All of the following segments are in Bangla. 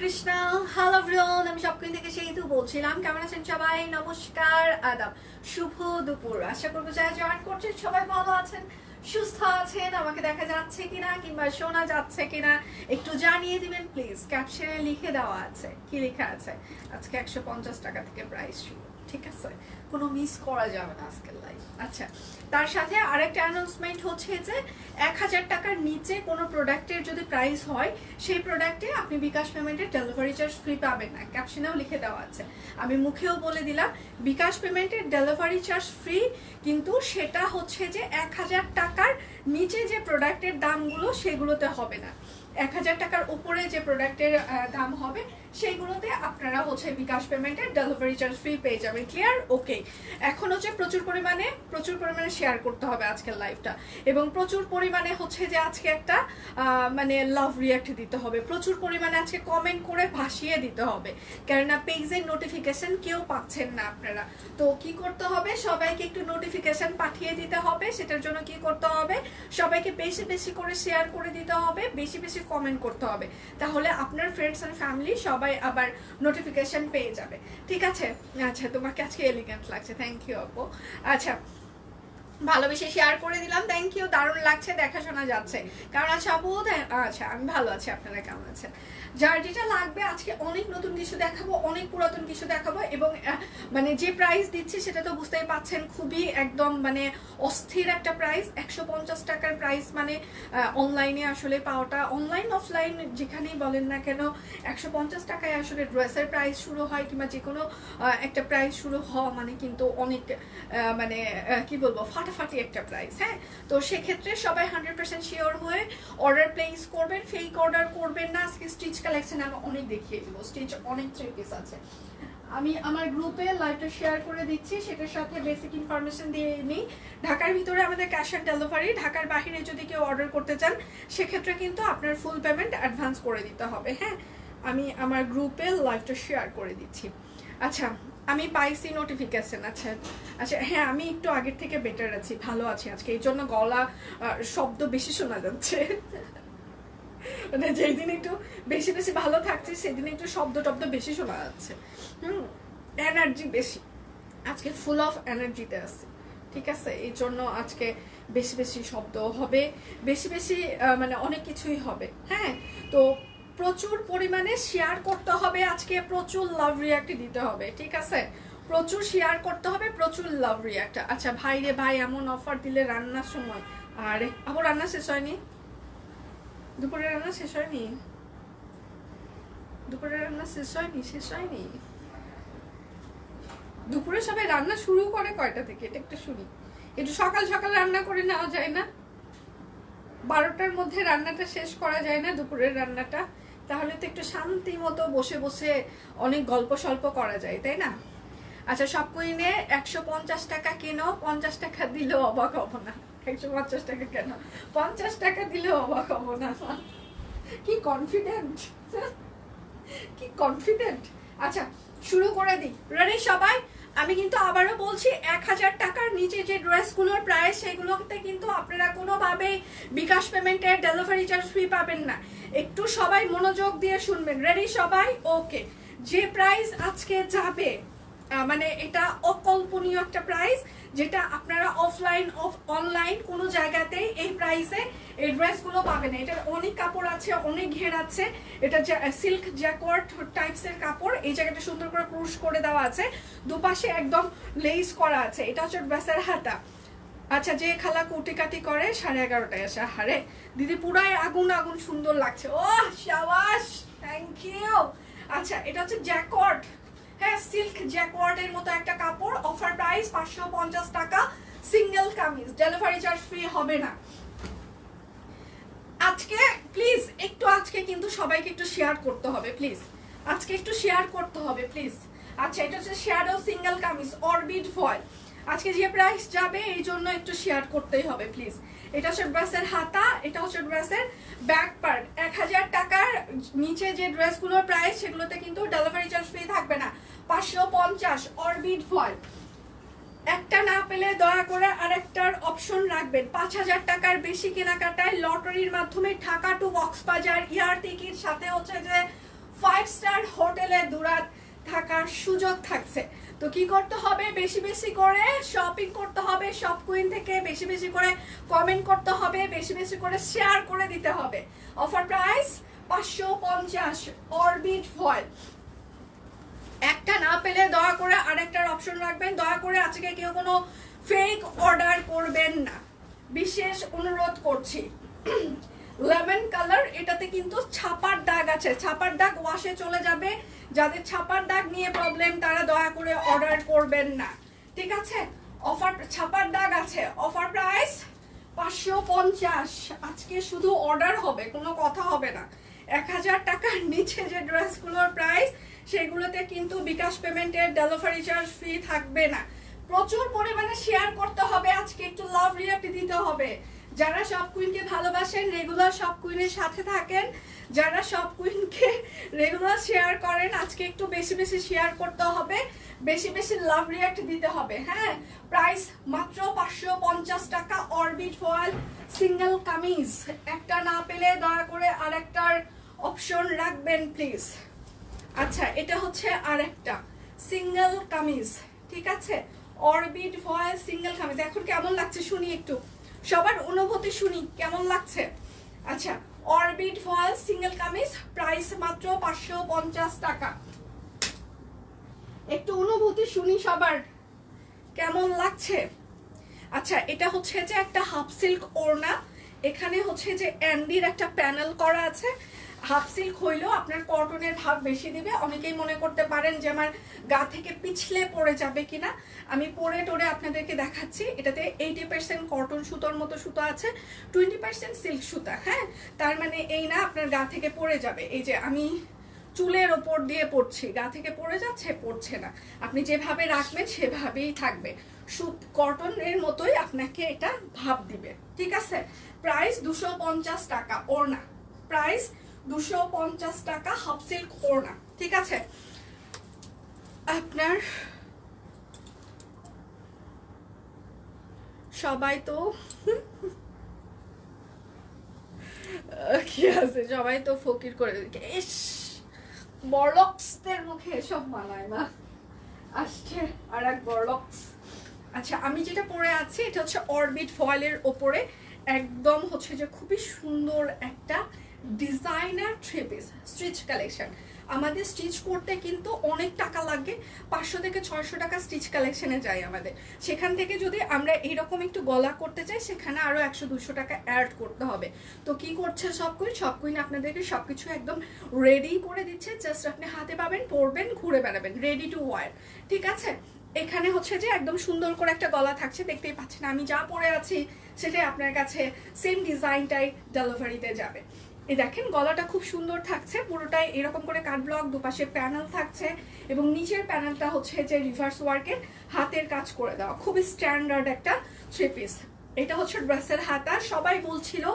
কৃষ্ণা। হ্যালো এভরিওয়ান, আমি সবকিন থেকে সেই তো বলছিলাম। কেমন আছেন সবাই? নমস্কার, আদাব, শুভ দুপুর। আশা করবো যারা জয়েন করছেন সবাই ভালো আছেন, সুস্থ আছেন। আমাকে দেখা যাচ্ছে কিনা কিংবা শোনা যাচ্ছে কিনা একটু জানিয়ে দিবেন প্লিজ। ক্যাপশনে লিখে দেওয়া আছে, কি লেখা আছে? আজকে 150 টাকা থেকে প্রাইস শুরু, ঠিক আছে? কোনো মিস করা যাবে না আজকের লাইভ। আচ্ছা, তার সাথে আরেকটা অ্যানাউন্সমেন্ট হচ্ছে যে 1000 টাকার নিচে কোনো প্রোডাক্টের যদি প্রাইস হয়, সেই প্রোডাক্টে আপনি বিকাশ পেমেন্টের ডেলিভারি চার্জ ফ্রি পাবেন না। ক্যাপশনেও লিখে দেওয়া আছে, আমি মুখেও বলে দিলাম। বিকাশ পেমেন্টের ডেলিভারি চার্জ ফ্রি, কিন্তু সেটা হচ্ছে যে 1000 টাকার নিচে যে প্রোডাক্টের দামগুলো সেগুলোতে হবে না। 1000 টাকার উপরে যে প্রোডাক্টের দাম হবে সেইগুলোতে আপনারা হচ্ছে বিকাশ পেমেন্টের ডেলিভারি চার্জ ফ্রি পেয়ে যাবেন। ক্লিয়ার? ওকে। এখন হচ্ছে প্রচুর পরিমাণে শেয়ার করতে হবে আজকের লাইভটা, এবং প্রচুর পরিমাণে হচ্ছে যে আজকে একটা মানে লাভ রিয়াক্ট দিতে হবে। প্রচুর পরিমাণে আজকে কমেন্ট করে ভাসিয়ে দিতে হবে, কেননা পেজের নোটিফিকেশন কেউ পাচ্ছেন না আপনারা। তো কি করতে হবে? সবাইকে একটু নোটিফিকেশন পাঠিয়ে দিতে হবে। সেটার জন্য কি করতে হবে? সবাইকে বেশি বেশি করে শেয়ার করে দিতে হবে, বেশি বেশি কমেন্ট করতে হবে। তাহলে আপনার ফ্রেন্ডস অ্যান্ড ফ্যামিলি সবাই আবার নোটিফিকেশন পেয়ে যাবে, ঠিক আছে? আচ্ছা, তোমাকে আজকে এলিগেন্ট লাগছে, থ্যাংক ইউ আপু। আচ্ছা, ভালোবেসে শেয়ার করে দিলাম, থ্যাংক ইউ। দারুণ লাগছে, দেখা শোনা যাচ্ছে। কারণ আচ্ছা আপু, আচ্ছা আমি ভালো আছি, আপনারা কেমন আছেন? যার যেটা লাগবে, আজকে অনেক নতুন কিছু দেখাবো, অনেক পুরাতন কিছু দেখাবো, এবং মানে যে প্রাইস দিচ্ছি সেটা তো বুঝতেই পাচ্ছেন, খুবই একদম মানে অস্থির একটা প্রাইস। 150 টাকার প্রাইস মানে অনলাইনে আসলে পাওয়াটা, অনলাইন অফলাইন যেখানেই বলেন না কেন, 150 টাকায় আসলে ড্রেসের প্রাইস শুরু হয়, কিংবা যে কোনো একটা প্রাইস শুরু হওয়া মানে কিন্তু অনেক মানে কি বলবো, ফাটাফাটি একটা প্রাইস। হ্যাঁ, তো সেক্ষেত্রে সবাই 100% শিওর হয়ে অর্ডার প্লেস করবেন, ফেক অর্ডার করবেন না। আজকে স্টিচ কালেকশন আমি অনেক দেখিয়ে দিব, স্টিচ অনেক থ্রি পিস আছে। আমি আমার গ্রুপে লাইভটা শেয়ার করে দিচ্ছি, সেটার সাথে বেসিক ইনফরমেশন দিয়ে নিই। ঢাকার ভিতরে আমাদের ক্যাশ অন ডেলিভারি, ঢাকার বাইরে যদি কেউ অর্ডার করতে চান সেক্ষেত্রে কিন্তু আপনার ফুল পেমেন্ট অ্যাডভান্স করে দিতে হবে। হ্যাঁ, আমি আমার গ্রুপে লাইভটা শেয়ার করে দিচ্ছি। আচ্ছা, আমি পাইছি নোটিফিকেশন। আচ্ছা আচ্ছা, হ্যাঁ আমি একটু আগের থেকে বেটার আছি, ভালো আছি আজকে, এই জন্য গলা শব্দ বেশি শোনা যাচ্ছে। মানে যেই দিন একটু বেশি বেশি ভালো থাকছে সেদিন একটু শব্দ টব্দ বেশি শোনা যাচ্ছে। এনার্জি বেশি, আজকে ফুল অফ এনার্জিতে আছে, ঠিক আছে? এই জন্য আজকে বেশি বেশি শব্দ হবে, বেশি বেশি মানে অনেক কিছুই হবে। হ্যাঁ, তো প্রচুর পরিমাণে শেয়ার করতে হবে আজকে, প্রচুর লাভ রিয়াক্ট দিতে হবে, ঠিক আছে? প্রচুর শেয়ার করতে হবে, প্রচুর লাভ রিয়াক্ট। আচ্ছা ভাই রে ভাই, এমন অফার দিলে রান্নার সময়, আরে আবার রান্না শেষ হয়নি? দুপুরে রান্না শেষ হয়নি? দুপুরে রান্না শেষ হয়নি? শেষ হয়নি? দুপুরে সবাই রান্না শুরু করে কয়টা থেকে? এটা একটু শুনি। একটু সকাল সকাল রান্না করে নেওয়া যায় না? 12টার মধ্যে রান্নাটা শেষ করা যায় না দুপুরের রান্নাটা? তাহলে তো একটু শান্তি মতো বসে বসে অনেক গল্প সল্প করা যায়, তাই না? আচ্ছা, সব কুইনে 150 টাকা কেন, 50 টাকা দিলেও অবাক হবো না। 150 টাকা কেন, 50 টাকা দিলেও অবাক হবো না। কি কনফিডেন্ট, কি কনফিডেন্ট। আচ্ছা শুরু করে দিই, রেডি সবাই? আমি কিন্তু আবারও বলছি, 1000 টাকার নিচে যে ড্রেসগুলোর প্রাইস সেগুলোতে কিন্তু আপনারা কোনোভাবেই বিকাশ পেমেন্টের ডেলিভারি চার্জ ফ্রি পাবেন না। একটু সবাই মনোযোগ দিয়ে শুনবেন, রেডি সবাই? ওকে। যে প্রাইস আজকে যাবে, মানে এটা অকল্পনীয় একটা প্রাইস, যেটা আপনারা অফলাইন অনলাইন কোনো জায়গাতেই এই প্রাইসে এই ড্রেসগুলো পাবেন। এটার অনেক কাপড় আছে, অনেক ঘের আছে। এটা সিল্ক জ্যাকওয়ার্ড টাইপসের কাপড়, এই জায়গাটা সুন্দর করে পুশ করে দেওয়া আছে, দুপাশে একদম লেস করা আছে। এটা হচ্ছে ড্রেসের হাতা। আচ্ছা, যে খালা কুটি কাটি করে 11:30টায় আসে, হারে দিদি পুরাই আগুন আগুন সুন্দর লাগছে। ও শাবাশ, থ্যাংক ইউ। আচ্ছা, এটা হচ্ছে জ্যাকওয়ার্ড, হ্যাঁ সিল্ক জ্যাকওয়ার্ডের মতো একটা কাপড়। অফার প্রাইস 550 টাকা, single kameez, delivery charge free হবে না আজকে। প্লিজ একটু আজকে কিন্তু সবাইকে একটু শেয়ার করতে হবে, প্লিজ আজকে একটু শেয়ার করতে হবে প্লিজ। আচ্ছা, এটা হচ্ছে shadow single kameez orbit foil. আজকে যে প্রাইস যাবে এই জন্য একটু শেয়ার করতেই হবে প্লিজ। এটা হচ্ছে ড্রেসের হাতা, এটা হচ্ছে ড্রেসের ব্যাক পার্ট। 1000 টাকার নিচে যে ড্রেসগুলোর প্রাইস সেগুলোতে কিন্তু ডেলিভারি চার্জ ফ্রি থাকবে না। 550 অরবিট ফয়েল। একটা না পেলে দয়া করে আরেকটার অপশন রাখবেন। 5000 টাকার বেশি কেনাকাটায় লটারির মাধ্যমে Dhaka to Cox's Bazar air ticket, সাথে হচ্ছে যে 5 স্টার হোটেলে দুরাত থাকার সুযোগ থাকছে। তো কি করতে হবে, বেশি বেশি করে শপিং করতে হবে শপ কুইন থেকে, বেশি বেশি করে কমেন্ট করতে হবে, বেশি বেশি করে শেয়ার করে দিতে হবে। Offer price 550 orbit foil. একটা না পেলে দয়া করে আরেকটার অপশন রাখবেন। দয়া করে আজকে কেউ কোনো ফেক অর্ডার করবেন না, বিশেষ অনুরোধ করছি। লেমন কালার, এটাতে কিন্তু ছাপার দাগ আছে, ছাপার দাগ ওয়াশে চলে যাবে। যাদের ছাপার দাগ নিয়ে প্রবলেম তারা দয়া করে অর্ডার করবেন না, ঠিক আছে? অফার ছাপার দাগ আছে। Offer price 550। আজকে শুধু অর্ডার হবে, কোনো কথা হবে না। 1000 টাকার নিচে যে ড্রেসগুলোর প্রাইস সেগুলোতে কিন্তু বিকাশ পেমেন্টের ডেলিভারি চার্জ ফ্রি থাকবে না। প্রচুর পরিমাণে শেয়ার করতে হবে, আজকে একটু লাভ রিয়াক্ট দিতে হবে। যারা সব কুইনকে ভালোবাসেন, রেগুলার সব কুইনের সাথে থাকেন, যারা সব কুইনকে রেগুলার শেয়ার করেন, আজকে একটু বেশি বেশি শেয়ার করতে হবে, বেশি বেশি লাভ রিয়াক্ট দিতে হবে। হ্যাঁ, প্রাইস মাত্র 550 টাকা অরবিট ফয়েল সিঙ্গেল কামিজ। একটা না পেলে দয়া করে আরেকটার অপশন রাখবেন প্লিজ। আচ্ছা, এটা হচ্ছে আরেকটা সিঙ্গেল কামিজ, ঠিক আছে? Orbit foil single kameez. এখন কেমন লাগছে শুনি, একটু সবার অনুভূতি শুনি কেমন লাগছে। আচ্ছা, orbit foil single kameez, price মাত্র 550 টাকা। একটু অনুভূতি শুনি সবার কেমন লাগছে। আচ্ছা, এটা হচ্ছে যে একটা হাফ সিল্ক ওড়না, এখানে হচ্ছে যে অ্যান্ডির একটা প্যানেল করা আছে। হাফ সিল্ক হইলেও আপনার কটনের ভাগ বেশি দিবে। অনেকেই মনে করতে পারেন যে আমার গা থেকে পিছলে পড়ে যাবে কিনা, আমি পরে টোরে আপনাদেরকে দেখাচ্ছি। এটাতে 80% কটন সুতোর মতো সুতো আছে, 20% সিল্ক সুতা। হ্যাঁ, তার মানে এই না আপনার গা থেকে পড়ে যাবে। এই যে আমি চুলের ওপর দিয়ে পড়ছি, গা থেকে পড়ে যাচ্ছে, পড়ছে না। আপনি যেভাবে রাখবেন সেভাবেই থাকবে, সুত কটনের মতোই আপনাকে এটা ভাব দিবে, ঠিক আছে? প্রাইস 250 টাকা ওড়না, প্রাইস 250 টাকা হাফ সিল্ক ওড়না, ঠিক আছে? আপনার সবাই তো কি আছে, সবাই তো ফকির করে ইস, বড়লক্সদের মুখে এসব মানায় না। আসছে আর এক বড়লক্স। আচ্ছা, আমি যেটা পরে আছি এটা হচ্ছে অরবিট ফয়েলের ওপরে একদম হচ্ছে যে খুবই সুন্দর একটা designer three piece stitch collection. আমাদের স্টিচ করতে কিন্তু অনেক টাকা লাগে, 500 থেকে 600 টাকা স্টিচ কালেকশনে যায় আমাদের। সেখান থেকে যদি আমরা এইরকম একটু গলা করতে চাই সেখানে আরও 100-200 টাকা অ্যাড করতে হবে। তো কি করছে সব কুইন আপনাদেরকে সব কিছু একদম রেডি করে দিচ্ছে। জাস্ট আপনি হাতে পাবেন, পরবেন, ঘুরে বেড়াবেন, রেডি টু ওয়ার, ঠিক আছে? এখানে হচ্ছে যে একদম সুন্দর করে একটা গলা থাকছে, দেখতেই পাচ্ছেন আমি যা পরে আছি সেটাই আপনার কাছে সেম ডিজাইনটাই ডেলিভারিতে যাবে। এই দেখেন গলাটা খুব সুন্দর থাকছে, পুরোটাই এরকম করে কাট ব্লক, দুপাশে প্যানেল থাকছে এবং নিচের প্যানেলটা হচ্ছে যে রিভার্স ওয়ার্কের হাতের কাজ করে দেওয়া, খুবই স্ট্যান্ডার্ড একটা থ্রি পিস। এটা হচ্ছে ড্রেসের হাতা। সবাই বলছিল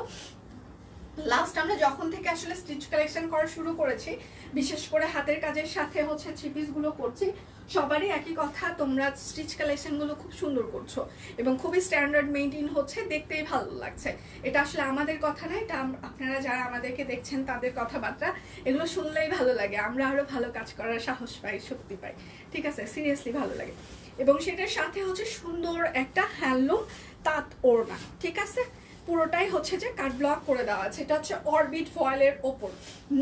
লাস্ট আমরা যখন থেকে আসলে স্টিচ কালেকশন করা শুরু করেছি, বিশেষ করে হাতের কাজের সাথে হচ্ছে থ্রি পিসগুলো করছি, সবারই একই কথা, তোমরা স্টিচ কালেকশনগুলো খুব সুন্দর করছো এবং খুবই স্ট্যান্ডার্ড মেইনটেইন হচ্ছে, দেখতেই ভালো লাগছে। এটা আসলে আমাদের কথা না, এটা আপনারা যারা আমাদেরকে দেখছেন তাদের কথাবার্তা, এগুলো শুনলেই ভালো লাগে, আমরা আরও ভালো কাজ করার সাহস পাই, শক্তি পাই, ঠিক আছে? সিরিয়াসলি ভালো লাগে। এবং সেটার সাথে হচ্ছে সুন্দর একটা হ্যান্ডলুম তাঁত ওড়না, ঠিক আছে? পুরোটাই হচ্ছে যে কাট ব্লক করে দেওয়া আছে। এটা হচ্ছে অরবিট ফয়েলের ওপর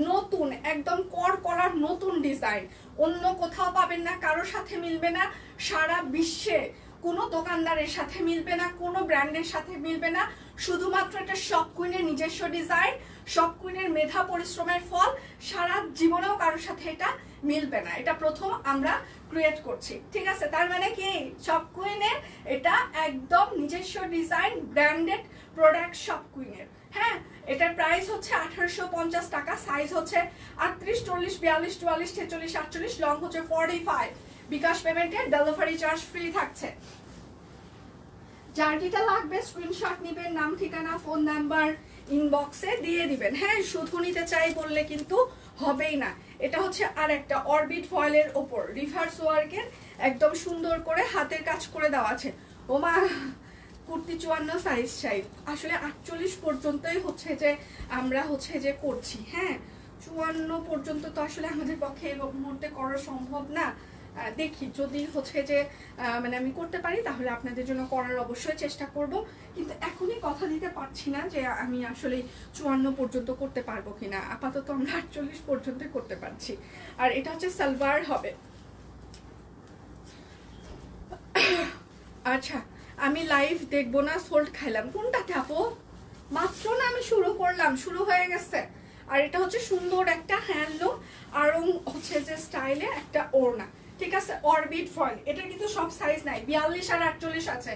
নতুন একদম করার নতুন ডিজাইন, অন্য কোথাও পাবেন না, কারোর সাথে মিলবে না, সারা বিশ্বে কোনো দোকানদারের সাথে মিলবে না, কোনো ব্র্যান্ডের সাথে মিলবে না। শুধুমাত্র এটা সব কুইনের নিজস্ব ডিজাইন, সব কুইনের মেধা পরিশ্রমের ফল, সারা জীবনেও কারোর সাথে এটা মিলবে না। এটা প্রথম আমরা ক্রিয়েট করছি, ঠিক আছে? তার মানে কি সব কুইনের এটা একদম নিজস্ব ডিজাইন, ব্র্যান্ডেড প্রোডাক্ট সব কুইনের। হ্যাঁ, এটার প্রাইস হচ্ছে 1850 টাকা। সাইজ হচ্ছে 38, 40, 42, 44, 46, 48, লং হচ্ছে 45। বিকাশ পেমেন্টের ডেলিভারি চার্জ ফ্রি থাকছে। যার যেটা লাগবে স্ক্রিনশট নেবেন, নাম, ঠিকানা, ফোন নাম্বার ইনবক্সে দিয়ে দিবেন। হ্যাঁ, শুধু নিতে চাই বললে কিন্তু হবেই না। এটা হচ্ছে আর একটা অরবিট ফয়েলের ওপর রিভার্স ওয়ার্কের একদম সুন্দর করে হাতের কাজ করে দেওয়া আছে। ওমা, কুর্তি 54 সাইজ চাই, আসলে 48 পর্যন্তই হচ্ছে যে আমরা হচ্ছে যে করছি। হ্যাঁ, 54 পর্যন্ত তো আসলে আমাদের পক্ষে এই মুহূর্তে করা সম্ভব না। দেখি যদি হচ্ছে যে মানে আমি করতে পারি তাহলে আপনাদের জন্য করার অবশ্যই চেষ্টা করব, কিন্তু এখনই কথা দিতে পারছি না যে আমি আসলে 54 পর্যন্ত করতে পারবো কিনা। আপাতত আমরা 48 পর্যন্ত করতে পারছি। আর এটা হচ্ছে সালোয়ার হবে। আচ্ছা, আমি লাইভ দেখবো না, সোল্ড খাইলাম কোনটাতে আপু? মাত্র না আমি শুরু করলাম, শুরু হয়ে গেছে। আর এটা হচ্ছে সুন্দর একটা হ্যান্ডলুম আর হচ্ছে যে স্টাইলে একটা ওড়না, ঠিক আছে? অরবিট ফয়েল, এটা কিন্তু সব সাইজ নাই, 42 আর 48 আছে।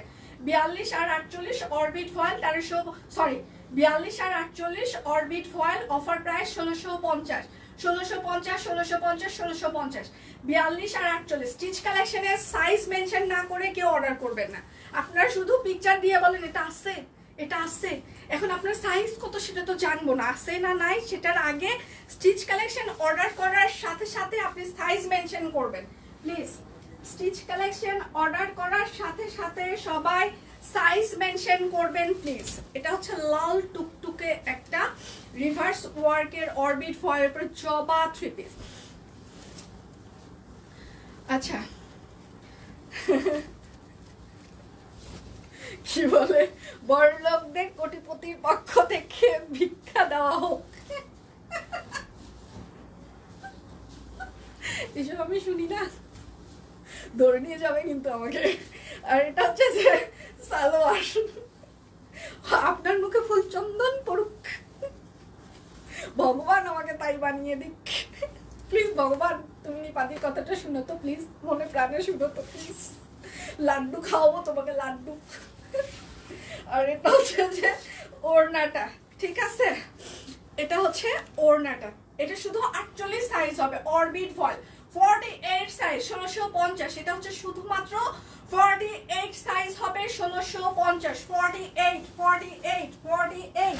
42 আর 48 অরবিট ফয়েল 1300, সরি 42 আর 48 অরবিট ফয়েল, অফার প্রাইস 1650, 1650, 1650, 1650। 42 আর 48 স্টিচ কালেকশনের সাইজ মেনশন না করে কেউ অর্ডার করবেন না। আপনারা শুধু পিকচার দিয়ে বলেন এটা আছে, এটা আছে। এখন আপনার সাইজ কত সেটা তো জানবো না, আছে না নাই সেটার আগে স্টিচ কালেকশন অর্ডার করার সাথে সাথে আপনি সাইজ মেনশন করবেন প্লিজ। স্টিচ কালেকশন অর্ডার করার সাথে সাথে সবাই সাইজ মেনশন করবেন প্লিজ। এটা হচ্ছে লাল টুকটুকে একটা রিভার্স ওয়ার্কের অরবিট ফয়েলের উপর জবা 3 পিস। আচ্ছা কি বলে, বড়লোকদের কোটিপতির পক্ষ থেকে ভিক্ষা দেওয়া হোক, এসব আমি শুনি না, ধরে নিয়ে যাবে কিন্তু আমাকে। আর এটা হচ্ছে যে সালোয়ার, আপনার মুখে ফুল চন্দন পড়ুক, ভগবান আমাকে তাই বানিয়ে দিক প্লিজ। ভগবান তুমি পাতির কথাটা শুনো তো প্লিজ, মনে প্রাণে শুনো তো প্লিজ, লাড্ডু খাওয়াবো তোমাকে, লাড্ডু। আর এটা হচ্ছে যে ওড়নাটা, ঠিক আছে? এটা হচ্ছে ওড়নাটা, এটা শুধু 48 সাইজ হবে, অরবিট ফয়েল 48 সাইজ 1650। এটা হচ্ছে শুধুমাত্র 48 সাইজ হবে 1650, 48, 48, 48।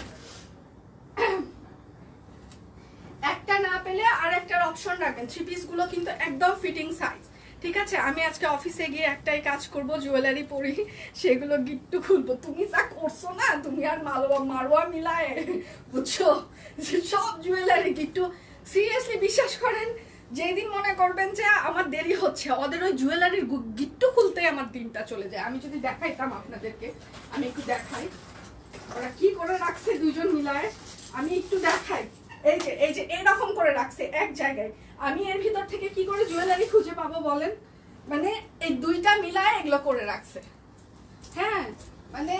একটা না পেলে আর একটার অপশন রাখবেন। 3 পিস গুলো কিন্তু একদম ফিটিং সাইজ, ঠিক আছে? আমি আজকে অফিসে গিয়ে একটাই কাজ করব, জুয়েলারি পরি, সেগুলো গিফট খুলবো। তুমি যা করছো না, তুমি আর মারোয়া মিলায়, বুঝছো, সব জুয়েলারি গিফট। সিরিয়াসলি বিশ্বাস করেন, যেদিন মনে করবেন যে আমার দেরি হচ্ছে, ওদের ওই জুয়েলারির গিফট খুলতে আমার দিনটা চলে যায়। আমি যদি দেখাইতাম আপনাদেরকে, আমি একটু দেখাই ওরা কি করে রাখছে দুইজন মিলায়, আমি একটু দেখাই। এই যে এই যে এরকম করে রাখছে এক জায়গায়, আমি এর ভিতর থেকে কি করে জুয়েলারি খুঁজে পাবো বলেন? মানে এই দুইটা মিলায় এগুলো করে রাখছে, হ্যাঁ, মানে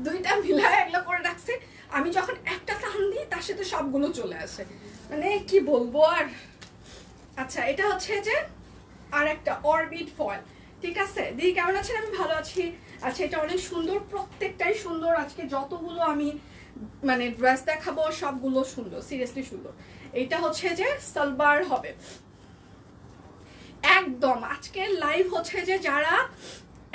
দুইটা মিলায় এগুলো করে রাখছে। আমি যখন একটা টান দিই তার সাথে সবগুলো চলে আসে, মানে কি বলবো আর। আচ্ছা, এটা হচ্ছে যে আর একটা অরবিট ফয়েল, ঠিক আছে? দিদি কেমন আছেন? আমি ভালো আছি। আচ্ছা, এটা অনেক সুন্দর, প্রত্যেকটাই সুন্দর। আজকে যতগুলো আমি মানে ড্রেস দেখাবো সবগুলো সুন্দর, সিরিয়াসলি সুন্দর। এটা হচ্ছে যে সালোয়ার হবে একদম। আজকের লাইভ হচ্ছে যে যারা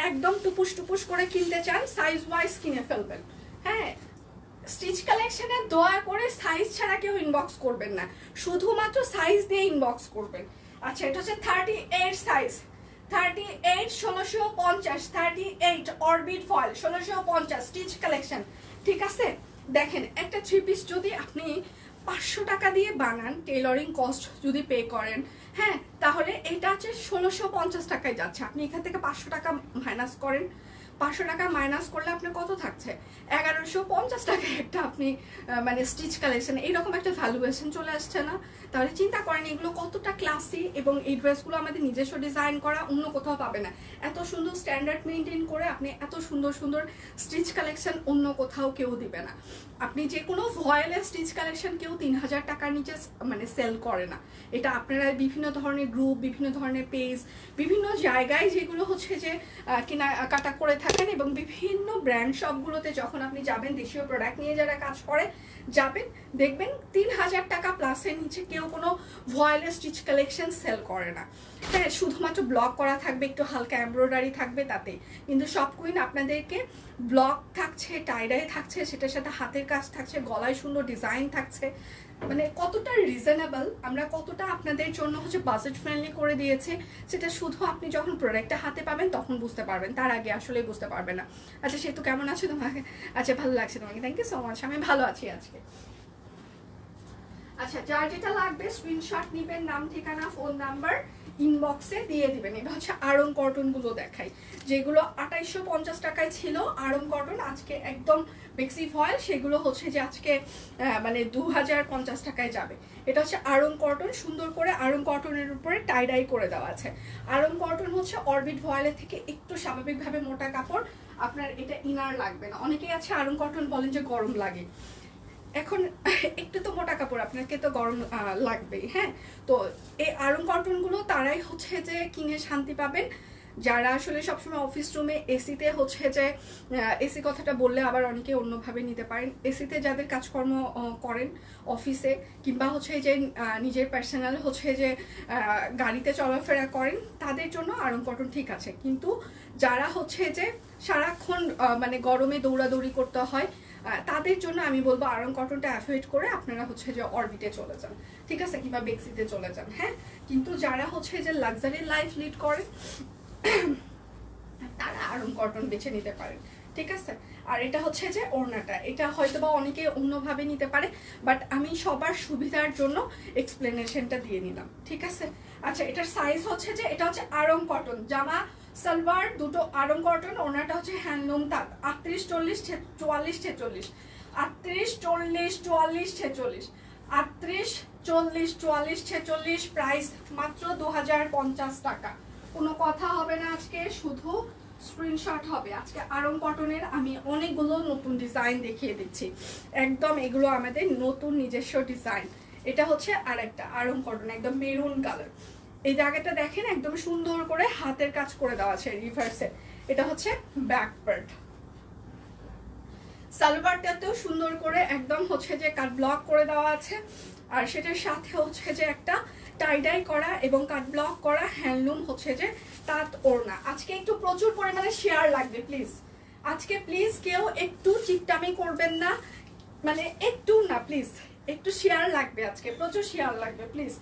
একদম টুপুস টুপুস করে কিনতে চান সাইজ ওয়াইজ কিনে ফেলবেন, হ্যাঁ। স্টিচ কালেকশনে দয়া করে সাইজ ছাড়া কেউ ইনবক্স করবেন না, শুধুমাত্র সাইজ দিয়ে ইনবক্স করবেন। আচ্ছা, এটা হচ্ছে 38 size, 38 1650, 38 orbit foil 1650 stitch collection, ঠিক আছে? দেখেন, একটা 3 পিস যদি আপনি 500 টাকা দিয়ে বানান, টেইলরিং কস্ট যদি পে করেন, হ্যাঁ, তাহলে এটা হচ্ছে 1650 টাকায় যাচ্ছে। আপনি এখান থেকে 500 টাকা মাইনাস করেন, 500 টাকা মাইনাস করলে আপনার কত থাকছে? 1150 টাকায় একটা আপনি মানে স্টিচ কালেকশন, এইরকম একটা ভ্যালুয়েশন চলে আসছে না? তাহলে চিন্তা করেন এগুলো কতটা ক্লাসি, এবং এই ড্রেসগুলো আমাদের নিজস্ব ডিজাইন করা, অন্য কোথাও পাবে না। এত সুন্দর স্ট্যান্ডার্ড মেনটেন করে আপনি এত সুন্দর সুন্দর স্টিচ কালেকশন অন্য কোথাও কেউ দিবে না। আপনি যে কোনো ভয়েলের স্টিচ কালেকশন কেউ 3000 টাকার নিচে মানে সেল করে না। এটা আপনারা বিভিন্ন ধরনের গ্রুপ, বিভিন্ন ধরনের পেজ, বিভিন্ন জায়গায় যেগুলো হচ্ছে যে কেনাকাটা করে থাকেন, এবং বিভিন্ন ব্র্যান্ড শপগুলোতে যখন আপনি যাবেন, দেশীয় প্রোডাক্ট নিয়ে যারা কাজ করে যাবেন, দেখবেন 3000 টাকা প্লাসের নিচে কেউ কোনো ভয়েলের স্টিচ কালেকশন সেল করে না, হ্যাঁ। শুধুমাত্র ব্লক করা থাকবে, একটু হালকা এমব্রয়ডারি থাকবে তাতে, কিন্তু সব কুইন আপনাদেরকে ব্লক থাকছে, টাইডাই থাকছে, সেটার সাথে হাতের কাজ থাকছে, গলায় সুন্দর ডিজাইন থাকছে। মানে কতটা রিজনেবল, আমরা কতটা আপনাদের জন্য হচ্ছে বাজেট ফ্রেন্ডলি করে দিয়েছে, সেটা শুধু আপনি যখন প্রোডাক্টটা হাতে পাবেন তখন বুঝতে পারবেন, তার আগে আসলে বুঝতে পারবেন না। আচ্ছা, সে তো কেমন আছে তোমাকে? আচ্ছা, ভালো লাগছে তোমাকে, থ্যাংক ইউ সো মাচ। আমি ভালো আছি আজকে। আচ্ছা, যার যেটা লাগবে স্ক্রিনশট নেবেন, নাম ঠিকানা ফোন নাম্বার ইনবক্সে দিয়ে দিবেন। এটা হচ্ছে আড়ং কটনগুলো দেখাই, যেগুলো 2850 টাকায় ছিল আড়ং কটন, আজকে একদম বেক্সি ফয়েল, সেগুলো হচ্ছে যে আজকে মানে 2050 টাকায় যাবে। এটা হচ্ছে আড়ং কটন, সুন্দর করে আড়ং কটনের উপরে টাই করে দেওয়া আছে। আড়ং কটন হচ্ছে অরবিট ভয়েলের থেকে একটু স্বাভাবিকভাবে মোটা কাপড়, আপনার এটা ইনার লাগবে না। অনেকেই আছে আড়ং কটন বলেন যে গরম লাগে, এখন একটু তো মোটা কাপড়, আপনাকে তো গরম লাগবেই। হ্যাঁ, তো এই আড়ং কটনগুলো তারাই হচ্ছে যে কিনে শান্তি পাবেন, যারা আসলে সবসময় অফিস রুমে এসিতে হচ্ছে যে, এসি কথাটা বললে আবার অনেকে অন্যভাবে নিতে পারেন, এসিতে যাদের কাজকর্ম করেন অফিসে, কিংবা হচ্ছে যে নিজের পার্সোনাল হচ্ছে যে গাড়িতে চলাফেরা করেন, তাদের জন্য আড়ং কটন ঠিক আছে। কিন্তু যারা হচ্ছে যে সারাক্ষণ মানে গরমে দৌড়াদৌড়ি করতে হয়, তাদের জন্য আমি বলবো আড়ং কটনটা অ্যাভয়েড করে আপনারা হচ্ছে যে অরবিটে চলে যান, ঠিক আছে, কিংবা বেক্সিতে চলে যান। হ্যাঁ, কিন্তু যারা হচ্ছে যে লাক্সারি লাইফ লিড করেন তারা আড়ং কটন বেছে নিতে পারেন, ঠিক আছে। আর এটা হচ্ছে যে ওড়নাটা, এটা হয়তো বা অনেকে অন্যভাবে নিতে পারে, বাট আমি সবার সুবিধার জন্য এক্সপ্লেনেশনটা দিয়ে নিলাম, ঠিক আছে। আচ্ছা, এটার সাইজ হচ্ছে যে, এটা হচ্ছে আড়ং কটন, জামা সালোয়ার দুটো আড়ং কটন, ওড়নাটা হচ্ছে হ্যান্ডলুম তাঁত, 38 40 44 46, 38 40 44 46, 38 40 44 46, প্রাইস মাত্র 2050 টাকা। কোনো কথা হবে না আজকে, শুধু স্ক্রিনশট হবে। আজকে আড়ং কটনের আমি অনেকগুলো নতুন ডিজাইন দেখিয়ে দিচ্ছি, একদম এগুলো আমাদের নতুন নিজস্ব ডিজাইন। এটা হচ্ছে আরেকটা আড়ং কটন, একদম মেরুন কালার, এই জায়গাটা দেখেন একদম সুন্দর করে হাতের কাজ করে দেওয়া আছে রিভার্সে। এটা হচ্ছে ব্যাক পার্ট, সালোয়ারটাতেও সুন্দর করে একদম হচ্ছে যে কাট ব্লক করে দেওয়া আছে, আর সেটার সাথে হচ্ছে যে একটা টাইডাই করা এবং কাট ব্লক করা হ্যান্ডলুম হচ্ছে যে তাঁত ওড়না। আজকে একটু প্রচুর পরিমাণে শেয়ার লাগবে প্লিজ, আজকে প্লিজ কেউ একটু চিকটামি করবেন না, মানে একটু না প্লিজ, একটু শেয়ার লাগবে, আজকে প্রচুর শেয়ার লাগবে প্লিজ।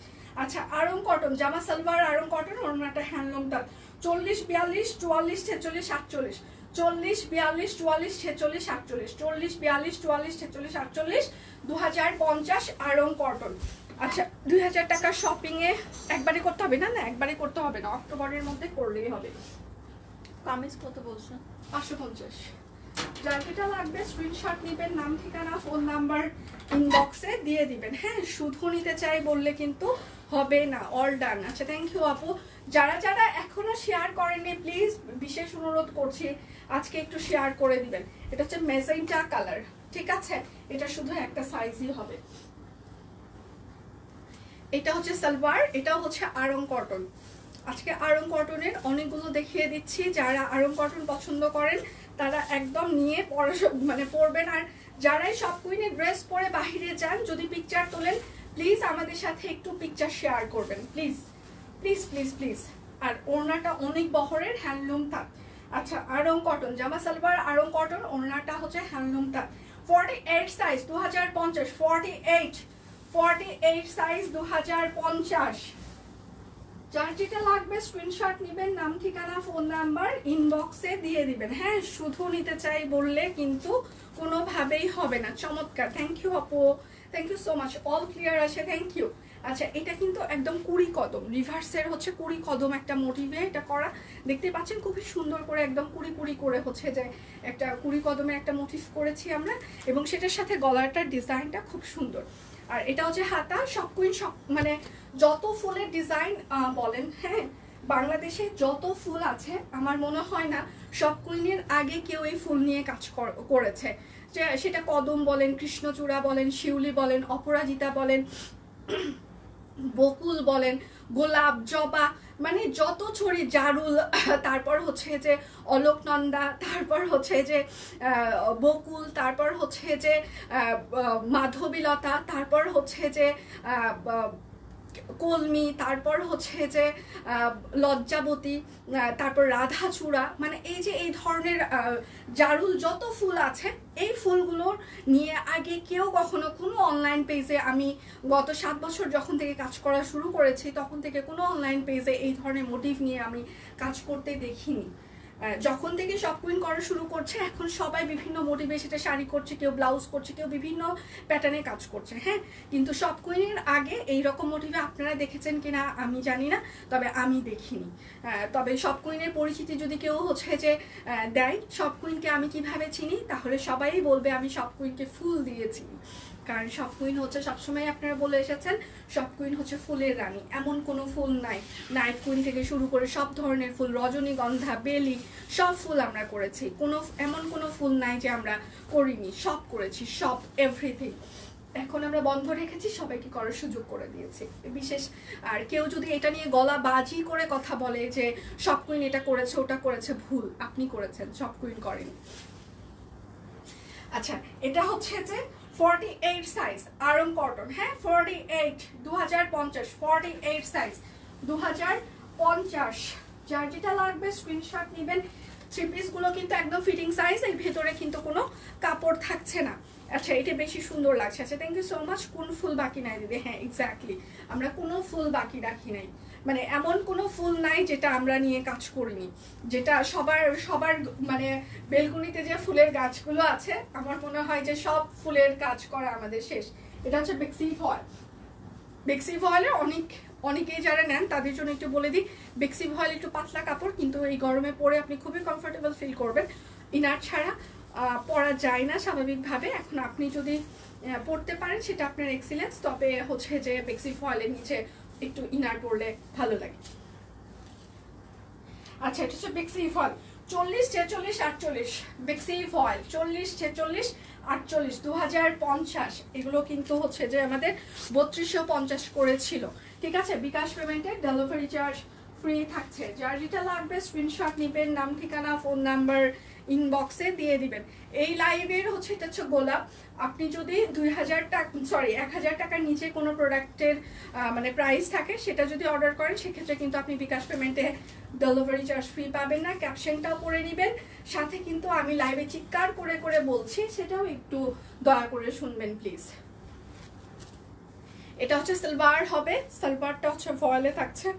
আচ্ছা, আড়ং কটন, জামা সালোয়ার আড়ং কটন, ওড়নাটা হ্যান্ডলুম তাঁত, 40 42 44 46 48, 40 42 44 46 48, 40 42 44 46 48, 2050 আড়ং কটন। আচ্ছা, 2000 টাকার শপিং এ একবারে করতে হবে না, না একবারে করতে হবে না, অক্টোবরের মধ্যে করলেই হবে। কামিজ কত বলছো? 550। যার যেটা লাগবে স্ক্রিনশট নেবেন, নাম ঠিকানা ফোন নাম্বার ইনবক্সে দিয়ে দিবেন। হ্যাঁ, শুধু নিতে চাই বললে কিন্তু হবে না, অল ডান। আচ্ছা, থ্যাংক ইউ আপু। যারা যারা এখনো শেয়ার করেননি প্লিজ বিশেষ অনুরোধ করছি আজকে একটু শেয়ার করে দিবেন। এটা হচ্ছে মেজেন্টা কালার, ঠিক আছে, এটা শুধু একটা সাইজই হবে। এটা হচ্ছে সালোয়ার, এটাও হচ্ছে আড়ং কটন। আজকে আড়ং কটনের অনেকগুলো দেখিয়ে দিচ্ছি, যারা আড়ং কটন পছন্দ করেন তারা একদম নিয়ে মানে পরবেন। আর যারাই সব কুইনের ড্রেস পরে বাহিরে যান, যদি পিকচার তোলেন প্লিজ আমাদের সাথে একটু পিকচার শেয়ার করবেন প্লিজ প্লিজ প্লিজ প্লিজ। আর ওড়নাটা অনেক বহরের, হ্যান্ডলুম তাঁত। আচ্ছা, আড়ং কটন, জামা সালোয়ার আড়ং কটন, ওড়নাটা হচ্ছে হ্যান্ডলুম তাঁত, 48 সাইজ 2050, 48 সাইজ 2050। যার যেটা লাগবে স্ক্রিনশট নেবেন, নাম ঠিকানা ফোন নাম্বার ইনবক্সে দিয়ে দিবেন। হ্যাঁ, শুধু নিতে চাই বললে কিন্তু কোনোভাবেই হবে না। চমৎকার, থ্যাংক ইউ আপু, thank you so much, all clear আছে, থ্যাংক ইউ। আচ্ছা, এটা কিন্তু একদম কুড়ি কদম, রিভার্সের হচ্ছে কুড়ি কদম একটা মোটিভে এটা করা, দেখতে পাচ্ছেন খুবই সুন্দর করে একদম কুড়ি কুড়ি করে হচ্ছে যে একটা কুড়ি কদমের একটা মোটিভ করেছি আমরা, এবং সেটার সাথে গলাটার ডিজাইনটা খুব সুন্দর। আর এটা হচ্ছে হাতা, সব কুইন সব মানে যত ফুলের ডিজাইন বলেন, হ্যাঁ বাংলাদেশে যত ফুল আছে আমার মনে হয় না সব কুইনের আগে কেউ এই ফুল নিয়ে কাজ করেছে, যে সেটা কদম বলেন, কৃষ্ণচূড়া বলেন, শিউলি বলেন, অপরাজিতা বলেন, বকুল বলেন, গোলাপ, জবা, মানে যত ছড়ি, জারুল, তারপর হচ্ছে যে অলোকনন্দা, তারপর হচ্ছে যে বকুল, তারপর হচ্ছে যে মাধবীলতা, তারপর হচ্ছে যে কলমি, তারপর হচ্ছে যে লজ্জাবতী, তারপর রাধাচূড়া, মানে এই যে এই ধরনের জারুল যত ফুল আছে, এই ফুলগুলোর নিয়ে আগে কেউ কখনো কোনো অনলাইন পেজে, আমি গত 7 বছর যখন থেকে কাজ করা শুরু করেছি তখন থেকে কোনো অনলাইন পেজে এই ধরনের মোটিভ নিয়ে আমি কাজ করতে দেখিনি। যখন থেকে শপ কুইন করা শুরু করছে এখন সবাই বিভিন্ন মোটিভে সেটা শাড়ি করছে, কেউ ব্লাউজ করছে, কেউ বিভিন্ন প্যাটার্নে কাজ করছে। হ্যাঁ, কিন্তু শপ কুইনের আগে এইরকম মোটিভে আপনারা দেখেছেন কিনা আমি জানি না, তবে আমি দেখিনি। তবে শপ কুইনের পরিচিতি যদি কেউ হচ্ছে যে দেয়, শপ কুইনকে আমি কিভাবে চিনি, তাহলে সবাই বলবে আমি শপ কুইনকে ফুল দিয়ে চিনি। কারণ শপ কুইন হচ্ছে সবসময় আপনারা বলে এসেছেন শপ কুইন হচ্ছে ফুলের রানী, এমন কোনো ফুল নাই। নাইট কুইন থেকে শুরু করে সব ধরনের ফুল, রজনীগন্ধা, বেলি, সব ফুল আমরা করেছি। এমন কোনো ফুল নাই যে আমরা করিনি, সব করেছি, সব এভরিথিং। এখন আমরা বন্ধ রেখেছি, সবাইকে করার সুযোগ করে দিয়েছি। বিশেষ আর কেউ যদি এটা নিয়ে গলা বাজি করে কথা বলে যে শপ কুইন এটা করেছে ওটা করেছে, ভুল, আপনি করেছেন, শপ কুইন করেনি। আচ্ছা, এটা হচ্ছে যে 48 সাইজ আরং কটন। হ্যাঁ, 48 2050 48 সাইজ 2050। যার যেটা লাগবে স্ক্রিনশট নেবেন। থ্রি পিস গুলো কিন্তু একদম ফিটিং সাইজ, এর ভেতরে কিন্তু কোনো কাপড় থাকছে না। আচ্ছা, এটা বেশি সুন্দর লাগছে। আচ্ছা, থ্যাংক ইউ সো মাচ। কোন ফুল বাকি নাই দিদি? হ্যাঁ, এক্স্যাক্টলি, আমরা কোনো ফুল বাকি রাখি নাই। মানে এমন কোনো ফুল নাই যেটা আমরা নিয়ে কাজ করিনি, যেটা সবার মানে বেলকুনিতে যে ফুলের গাছগুলো আছে আমার মনে হয় যে সব ফুলের কাজ করা আমাদের শেষ। এটা হচ্ছে বেক্সি ফয়েল। বেক্সি ফয়েলের অনেকেই যারা নেন তাদের জন্য একটু বলে দিই, বেক্সি ফয়েল একটু পাতলা কাপড়, কিন্তু এই গরমে পরে আপনি খুবই কমফোর্টেবল ফিল করবেন। ইনার ছাড়া পরা যায় না স্বাভাবিকভাবে। এখন আপনি যদি পরতে পারেন সেটা আপনার এক্সিলেন্স, তবে হচ্ছে যে বেক্সি ফয়েলের নিচে একটু ইনার পরলে ভালো লাগে। আচ্ছা, এটা হচ্ছে বেক্সি ফয়েল 40 46 48। বেক্সি ফয়েল 40 46 48 2050। এগুলো কিন্তু হচ্ছে যে আমাদের 3250 করেছিল। ঠিক আছে, বিকাশ পেমেন্টে ডেলিভারি চার্জ ফ্রি থাকছে। যার যেটা লাগবে স্ক্রিনশট নেবেন, নাম ঠিকানা ফোন নাম্বার ইনবক্সে দিয়ে দিবেন। এই লাইভের হচ্ছে এটা হচ্ছে গোলাপ। আপনি যদি 1000 টাকার নিচে কোনো প্রোডাক্টের মানে প্রাইস থাকে সেটা যদি অর্ডার করেন সেক্ষেত্রে কিন্তু আপনি বিকাশ পেমেন্টে ডেলিভারি চার্জ ফ্রি পাবেন না। ক্যাপশনটাও পড়ে নেবেন, সাথে কিন্তু আমি লাইভে চিৎকার করে করে বলছি, সেটাও একটু দয়া করে শুনবেন প্লিজ। এটা হচ্ছে সালোয়ার হবে, সালোয়ারটা হচ্ছে ফয়েলে থাকছে,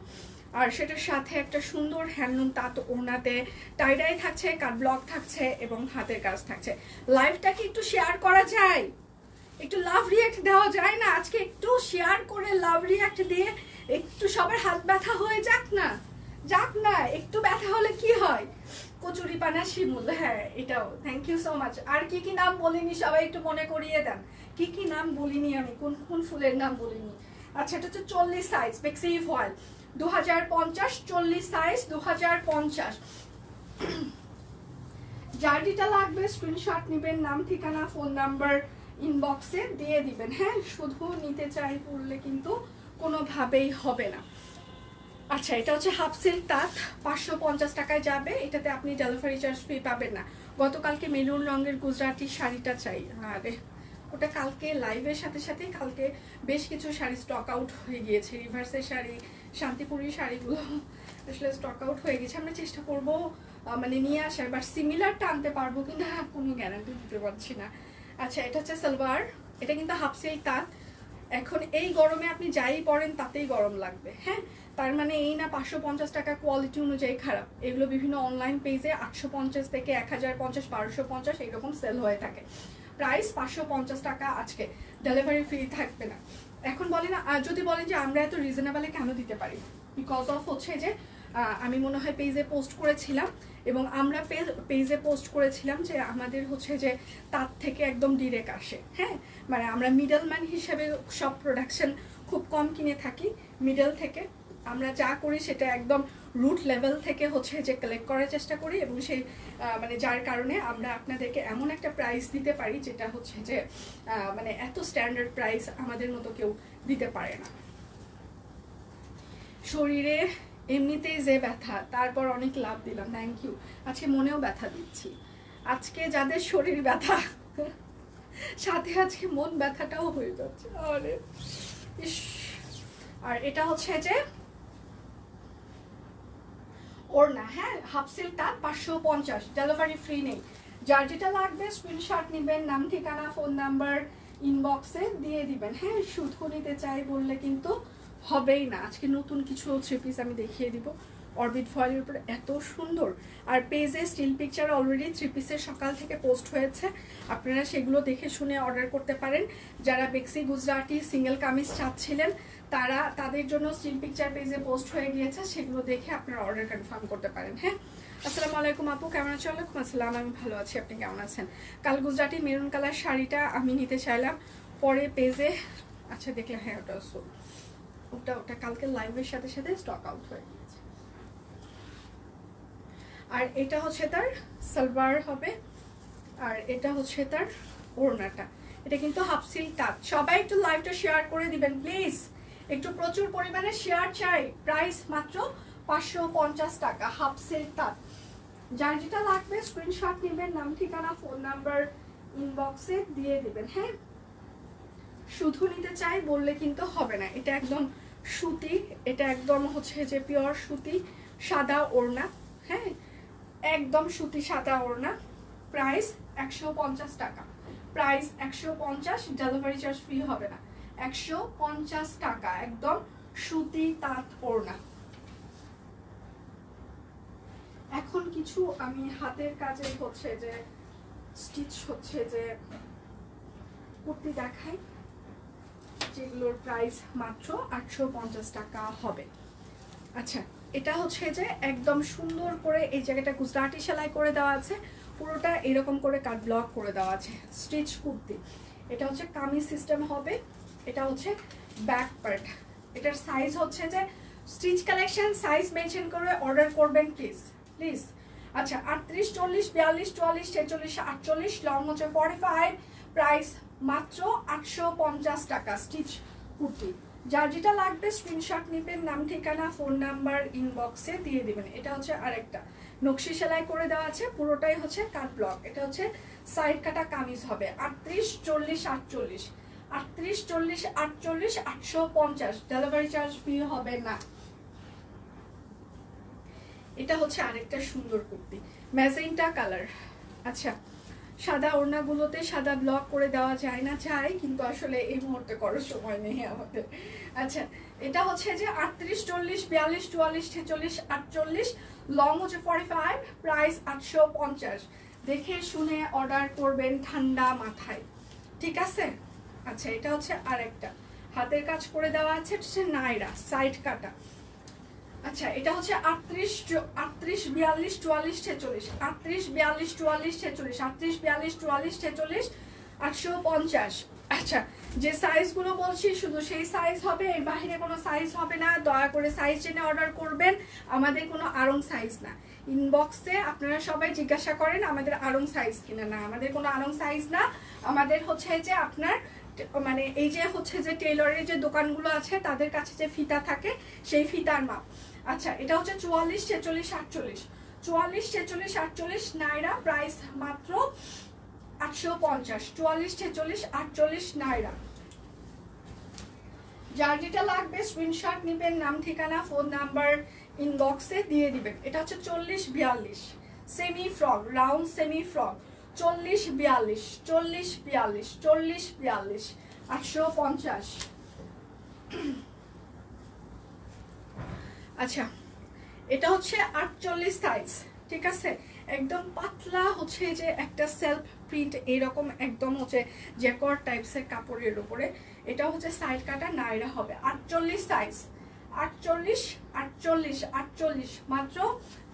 আর সেটার সাথে একটা সুন্দর হ্যান্ডলুম তাঁত ওড়নাতে টাইডাই থাকছে, কাট ব্লক থাকছে এবং হাতের কাজ থাকছে। লাইভটাকে একটু শেয়ার করা যায়, একটু লাভ রিয়াক্ট দেওয়া যায় না? আজকে একটু শেয়ার করে লাভ রিয়াক্ট দিয়ে একটু সবার হাত ব্যথা হয়ে যাক না, একটু ব্যথা হলে কি হয়? কচুরি পানা শিমুল, হ্যাঁ এটাও। Thank you so much. আর কি কি নাম বলিনি সবাই একটু মনে করিয়ে দেন, কি কি নাম বলিনি আমি, কোন কোন ফুলের নাম বলিনি। আচ্ছা, এটা হচ্ছে 40 সাইজ বেক্সি ফয়েল 2050, 40 সাইজ 2050। যার যেটা লাগবে স্ক্রিনশট নেবেন, নাম ঠিকানা ফোন নাম্বার ইনবক্সে দিয়ে দিবেন। হ্যাঁ, শুধু নিতে চাই বললে কিন্তু কোনোভাবেই হবে না। আচ্ছা, এটা হচ্ছে হাফ সিল্ক তাঁত 550 টাকায় যাবে। এটাতে আপনি ডেলিভারি চার্জ ফ্রি পাবেন না। গতকালকে মেরুন রঙের গুজরাটি শাড়িটা চাই, আরে ওটা কালকে লাইভের সাথে সাথে কালকে বেশ কিছু শাড়ি স্টক আউট হয়ে গিয়েছে। রিভার্সের শাড়ি, শান্তিপুরি শাড়িগুলো আসলে স্টক আউট হয়ে গেছে। আমরা চেষ্টা করব মানে নিয়ে আসার, বাট সিমিলারটা আনতে পারবো কিনা কোনো গ্যারান্টি দিতে পারছি না। আচ্ছা, এটা হচ্ছে সালোয়ার, এটা কিন্তু হাফ সিল্ক তাঁত। এখন এই গরমে আপনি যাই পরেন তাতেই গরম লাগবে। হ্যাঁ, তার মানে এই না 550 টাকা কোয়ালিটি অনুযায়ী খারাপ। এগুলো বিভিন্ন অনলাইন পেজে 850 থেকে 1050 1250 এইরকম সেল হয়ে থাকে। প্রাইস 550 টাকা আজকে, ডেলিভারি ফ্রি থাকবে না। এখন বলেন, যদি বলেন যে আমরা এত রিজনেবলে কেন দিতে পারি, বিকজ অফ হচ্ছে যে আমি মনে হয় পেজে পোস্ট করেছিলাম, এবং আমরা পেজে পোস্ট করেছিলাম যে আমাদের হচ্ছে যে তার থেকে একদম ডিরেক্ট আসে। হ্যাঁ, মানে আমরা মিডলম্যান হিসেবে সব প্রোডাকশন খুব কম কিনে থাকি, মিডল থেকে আমরা যা করি সেটা একদম রুট লেভেল থেকে হচ্ছে যে কালেক্ট করার চেষ্টা করি, এবং সেই মানে যার কারণে আমরা আপনাদেরকে এমন একটা প্রাইস দিতে পারি যেটা হচ্ছে যে মানে এত স্ট্যান্ডার্ড প্রাইস আমাদের মতো কেউ দিতে পারে না। শরীরে এমনিতেই যে ব্যথা, তারপর অনেক লাভ দিলাম, থ্যাংক ইউ। আজকে মনেও ব্যথা দিচ্ছি, আজকে যাদের শরীর ব্যথা সাথে আজকে মন ব্যথাটাও হয়ে যাচ্ছে। আরে ইস। আর এটা হচ্ছে যে ওড়না, হ্যাঁ হাফ সিল্ক তাঁত 550, ডেলিভারি ফ্রি নেই। যার যেটা লাগবে স্ক্রিনশট নেবেন, নাম ঠিকানা ফোন নাম্বার ইনবক্সে দিয়ে দিবেন। হ্যাঁ, শুধু নিতে চাই বললে কিন্তু হবেই না। আজকে নতুন কিছু থ্রি পিস আমি দেখিয়ে দিব, অরবিট ফয়েলের উপরে এত সুন্দর। আর পেজে স্টিল পিকচার অলরেডি 3 পিসের সকাল থেকে পোস্ট হয়েছে, আপনারা সেগুলো দেখে শুনে অর্ডার করতে পারেন। যারা বেক্সি গুজরাটি সিঙ্গেল কামিজ চাচ্ছিলেন তাদের জন্য স্টিল পিকচার পেজে পোস্ট হয়ে গিয়েছে, সেগুলো দেখে আপনারা অর্ডার কনফার্ম করতে পারেন। হ্যাঁ, আসসালামু আলাইকুম আপু, কেমন আছেন? ওয়ালাইকুম আসসালাম, আমি ভালো আছি, আপনি কেমন আছেন? কাল গুজরাটি মেরুন কালার শাড়িটা আমি নিতে চাইলাম, পরে পেজে আচ্ছা দেখলাম হ্যাঁ ওটা কালকে লাইভের সাথে সাথে স্টক আউট হয়ে গিয়েছে। আর এটা হচ্ছে তার সালোয়ার হবে, আর এটা হচ্ছে তার ওড়নাটা। এটা কিন্তু হাফ সিল্ক তাঁত। সবাই একটু লাইভটা শেয়ার করে দিবেন প্লিজ, একটু প্রচুর পরিমাণে শেয়ার চাই। প্রাইস মাত্র 550 টাকা, হাফ সিল্ক তাঁত। যার যেটা লাগবে স্ক্রিনশট নেবেন, নাম ঠিকানা ফোন নাম্বার ইনবক্সে দিয়ে দিবেন। হ্যাঁ, শুধু নিতে চাই বললে কিন্তু হবে না। এটা একদম সুতি, এটা একদম হচ্ছে যে পিওর সুতি, সাদা ওড়না। হ্যাঁ, একদম সুতি সাদা ওড়না। প্রাইস 150 টাকা, প্রাইস 150, ডেলিভারি চার্জ ফ্রি হবে না। 150 টাকা, একদম সুতি তাঁত ওড়না। এখন কিছু আমি হাতের কাজে হচ্ছে যে স্টিচ হচ্ছে যে কুর্তি দেখাই, যেগুলোর প্রাইস মাত্র 850 টাকা হবে। আচ্ছা, এটা হচ্ছে যে একদম সুন্দর করে এই জায়গাটা গুজরাটি সেলাই করে দেওয়া আছে, পুরোটা এরকম করে কাট ব্লক করে দেওয়া আছে, স্টিচ কুর্তি। এটা হচ্ছে কামিজ সিস্টেম হবে, এটা হচ্ছে ব্যাক পার্ট। এটার সাইজ হচ্ছে যে স্টিচ কালেকশন সাইজ মেনশন করে অর্ডার করবেন প্লিজ প্লিজ। আচ্ছা, 38, 40, 42, 44, 46, 48, লং হচ্ছে 45, প্রাইস মাত্র 850 টাকা, স্টিচ কুর্তি। যার যেটা লাগবে স্ক্রিনশট নেবেন, নাম ঠিকানা ফোন নাম্বার ইনবক্সে দিয়ে দিবেন। এটা হচ্ছে আরেকটা নকশি সেলাই করে দেওয়া আছে, পুরোটাই হচ্ছে কাট ব্লক। এটা হচ্ছে সাইড কাটা কামিজ হবে। 38, 40, 48, 38, 40, 48, 850, ডেলিভারি চার্জ ফ্রি হবে না। এটা হচ্ছে আরেকটা সুন্দর কুর্তি, ম্যাজেন্টা কালার। আচ্ছা, সাদা ওড়নাগুলোতে সাদা ব্লক করে দেওয়া যায় না, চাই কিন্তু আসলে এই মুহূর্তে করার সময় নেই আমাদের। আচ্ছা, এটা হচ্ছে যে 38, 40, 42, 44, 46, 48, লং হচ্ছে 45, প্রাইস 850। দেখে শুনে অর্ডার করবেন ঠান্ডা মাথায়, ঠিক আছে? আচ্ছা, এটা হচ্ছে আরেকটা হাতের কাজ করে দেওয়া আছে, হচ্ছে নাইরা সাইড কাটা। আচ্ছা, এটা হচ্ছে 38, 42, 44, 46, 38, 42, 44, 46, 38, 42, 44, 46, 850। আচ্ছা, যে সাইজগুলো বলছি শুধু সেই সাইজ হবে, এর বাইরে কোনো সাইজ হবে না। দয়া করে সাইজ জেনে অর্ডার করবেন, আমাদের কোনো আড়ং সাইজ না। ইনবক্সে আপনারা সবাই জিজ্ঞাসা করেন আমাদের আড়ং সাইজ কিনা, না আমাদের কোনো আড়ং সাইজ না। আমাদের হচ্ছে যে আপনার মানে এই যে হচ্ছে যে টেইলরের যে দোকানগুলো আছে তাদের কাছে যে ফিতা থাকে সেই ফিতার মাপ। আচ্ছা, এটা হচ্ছে 44, 46, 48, 44, 46, 48 নাইরা, প্রাইস মাত্র 850, 44, 46, 48 নাইরা। যার যেটা লাগবে স্ক্রিনশট নেবেন, নাম ঠিকানা ফোন নাম্বার ইনবক্সে দিয়ে দিবেন। এটা হচ্ছে 40, 42 semi frock, round semi frock, 40, 42, 40, 42, 40, 42, 850। আচ্ছা, এটা হচ্ছে 48 সাইজ, ঠিক আছে? একদম পাতলা হচ্ছে যে একটা সেলফ প্রিন্ট এইরকম একদম হচ্ছে জ্যাকোয়ার্ড টাইপসের কাপড়ের উপরে। এটা হচ্ছে সাইড কাটা নাইরা হবে। 48 সাইজ, 48, 48, 48, মাত্র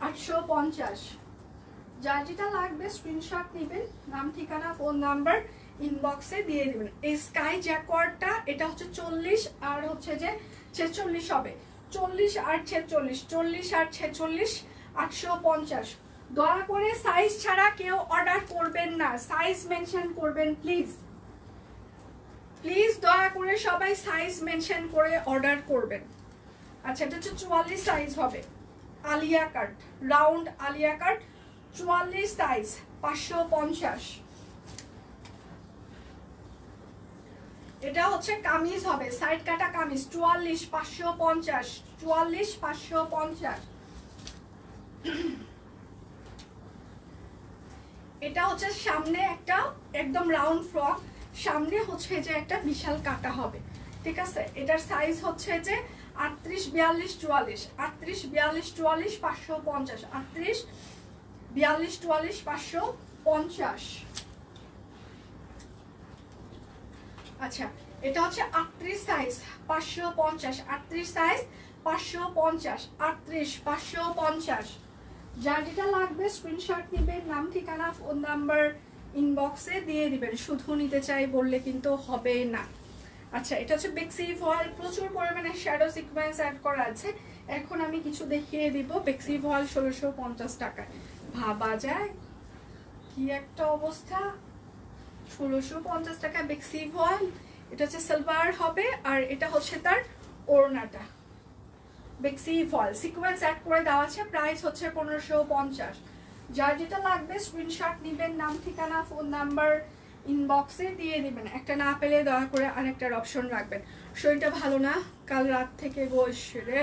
850। যার যেটা লাগবে স্ক্রিনশট নেবেন, নাম ঠিকানা ফোন নাম্বার ইনবক্সে দিয়ে দিবেন। এই স্কাই জ্যাকোয়ার্ডটা এটা হচ্ছে 40 আর হচ্ছে যে 46 হবে। 40 আর 46, 40 আর 46, 850। দয়া করে সাইজ ছাড়া কেউ অর্ডার করবেন না, সাইজ মেনশন করবেন প্লিজ প্লিজ। দয়া করে সবাই সাইজ মেনশন করে অর্ডার করবেন। আচ্ছা, এটা হচ্ছে 44 সাইজ হবে, আলিয়া কাট, রাউন্ড আলিয়া কাট, 44 সাইজ, 550। এটা হচ্ছে কামিজ হবে, সাইড কাটা কামিজ, 44, 550, 44, 550। এটা হচ্ছে সামনে একটা একদম রাউন্ড ফ্রক, সামনে হচ্ছে যে একটা বিশাল কাটা হবে, ঠিক আছে? এটার সাইজ হচ্ছে যে 38 42 44, 38 42 44 550, 38 42 44 550। আচ্ছা, এটা হচ্ছে 38 সাইজ 550, 38 সাইজ 550, 38 550। যার যেটা লাগবে স্ক্রিনশট নেবেন, নাম ঠিকানা ফোন নাম্বার ইনবক্সে দিয়ে দিবেন। শুধু নিতে চাই বললে কিন্তু হবে না। আচ্ছা, এটা হচ্ছে বেক্সি ভয়েল, প্রচুর পরিমাণে শ্যাডো সিকোয়েন্স অ্যাড করা আছে। এখন আমি কিছু দেখিয়ে দিব। বেক্সি ভয়েল 1650 টাকায়, ভাবা যায় কি একটা অবস্থা। 1650 টাকা বেক্সি ভয়েল। এটা হচ্ছে সালোয়ার হবে, আর এটা হচ্ছে তার ওড়নাটা। বেক্সি ভয়েল সিকোয়েন্স অ্যাড করে দেওয়া আছে, প্রাইস হচ্ছে 1550। যার যেটা লাগবে স্ক্রিনশট নেবেন, নাম ঠিকানা ফোন নাম্বার ইনবক্সে দিয়ে দিবেন। একটা না পেলে দয়া করে আরেকটার অপশন রাখবেন। শরীরটা ভালো না, কাল রাত থেকে বসে রে।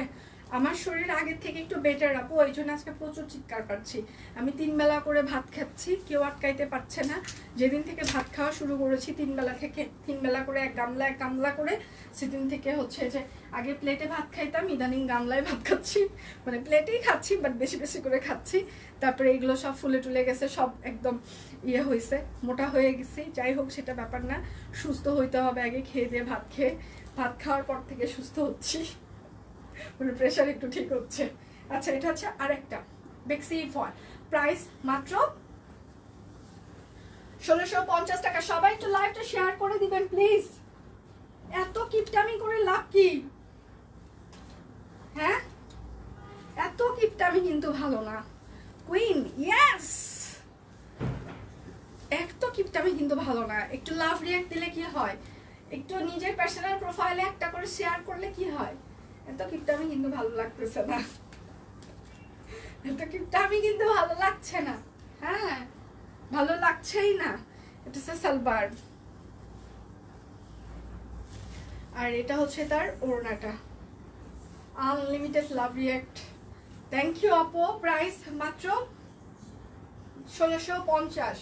আমার শরীর আগের থেকে একটু বেটার আপু, ওই জন্য আজকে প্রচুর চিৎকার পাচ্ছি। আমি 3 বেলা করে ভাত খাচ্ছি, কেউ আটকাইতে পারছে না। যেদিন থেকে ভাত খাওয়া শুরু করেছি 3 বেলা থেকে, 3 বেলা করে এক গামলা করে, সেদিন থেকে হচ্ছে যে আগে প্লেটে ভাত খাইতাম, ইদানিং গামলায় ভাত খাচ্ছি। মানে প্লেটেই খাচ্ছি, বাট বেশি বেশি করে খাচ্ছি। তারপরে এগুলো সব ফুলে টুলে গেছে, সব একদম ইয়ে হয়েছে, মোটা হয়ে গেছি। যাই হোক, সেটা ব্যাপার না, সুস্থ হইতে হবে আগে। খেয়ে দিয়ে ভাত খেয়ে, ভাত খাওয়ার পর থেকে সুস্থ হচ্ছি, মানে প্রেশার একটু ঠিক হচ্ছে। আচ্ছা, এটা হচ্ছে আরেকটা বেক্সি ভয়েল, প্রাইস মাত্র 1650 টাকা। সবাই একটু লাইভটা শেয়ার করে দিবেন প্লিজ। এত কিপটামি করে লাভ কি? হ্যাঁ, এত কিপটামি কিন্তু ভালো না। কুইন, ইয়েস, এত কিপটামি কিন্তু ভালো না। একটু লাভ রিঅ্যাক্ট দিলে কি হয়, একটু নিজের পার্সোনাল প্রোফাইলে একটা করে শেয়ার করলে কি হয়। এত কিপটামি কিন্তু ভালো লাগতেছে না, এত কিপটামি কিন্তু ভালো লাগছে না। হ্যাঁ, ভালো লাগছেই না। এটা হচ্ছে সালোয়ার, আর এটা হচ্ছে তার ওড়নাটা। Unlimited love react, thank you আপু। প্রাইস মাত্র 1650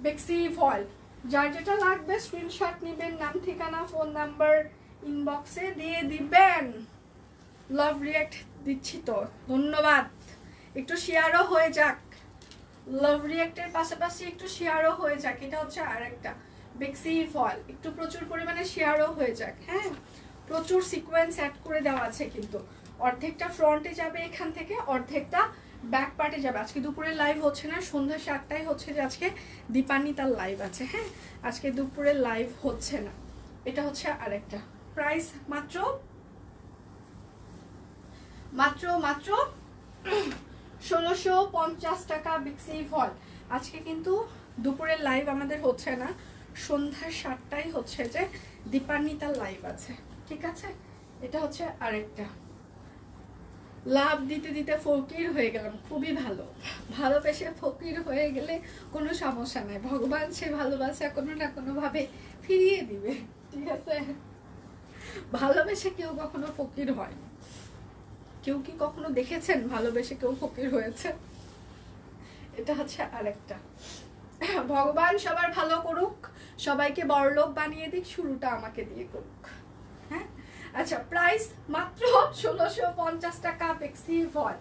বেক্সি ভয়েল। যার যেটা লাগবে স্ক্রিনশট নেবেন, নাম ঠিকানা ফোন নাম্বার ইনবক্সে দিয়ে দিবেন। লাভ রিঅ্যাক্ট দিচ্ছি তো, ধন্যবাদ। একটু শেয়ারও হয়ে যাক, লাভ রিঅ্যাক্টের পাশাপাশি একটু শেয়ারও হয়ে যাক। এটা হচ্ছে আরেকটা বেক্সি ভয়েল, একটু প্রচুর পরিমাণে শেয়ারও হয়ে যাক। হ্যাঁ, প্রচুর সিকোয়েন্স অ্যাড করে দেওয়া আছে, কিন্তু অর্ধেকটা ফ্রন্টে যাবে এখান থেকে, অর্ধেকটা ব্যাক পার্টে যাবে। আজকে দুপুরে লাইভ হচ্ছে না, সন্ধ্যা 7টায় হচ্ছে যে আজকে দীপান্বিতার লাইভ আছে। হ্যাঁ, আজকে দুপুরে লাইভ হচ্ছে না। এটা হচ্ছে আরেকটা, প্রাইস মাত্র মাত্র মাত্র 1650 টাকা বেক্সি ভয়েল। আজকে কিন্তু দুপুরের লাইভ আমাদের হচ্ছে না, সন্ধ্যা 7টায় হচ্ছে যে দীপান্বিতার লাইভ আছে। ঠিক আছে, এটা হচ্ছে আরেকটা। লাভ দিতে দিতে ফকির হয়ে গেলাম, খুবই ভালো। ভালোবেসে ফকির হয়ে গেলে কোনো সমস্যা নাই, ভগবান সে ভালোবাসা কোনো না কোনো ভাবে ফিরিয়ে দিবে। ঠিক আছে, ভালোবেসে কেউ কখনো ফকির হয়? কেউ কি কখনো দেখেছেন ভালোবেসে কেউ ফকির হয়েছে? এটা হচ্ছে আরেকটা। ভগবান সবার ভালো করুক, সবাইকে বড়লোক বানিয়ে দিক, শুরুটা আমাকে দিয়ে করুক। হ্যাঁ, আচ্ছা, প্রাইস মাত্র 1650 টাকা বেক্সি ভয়েল।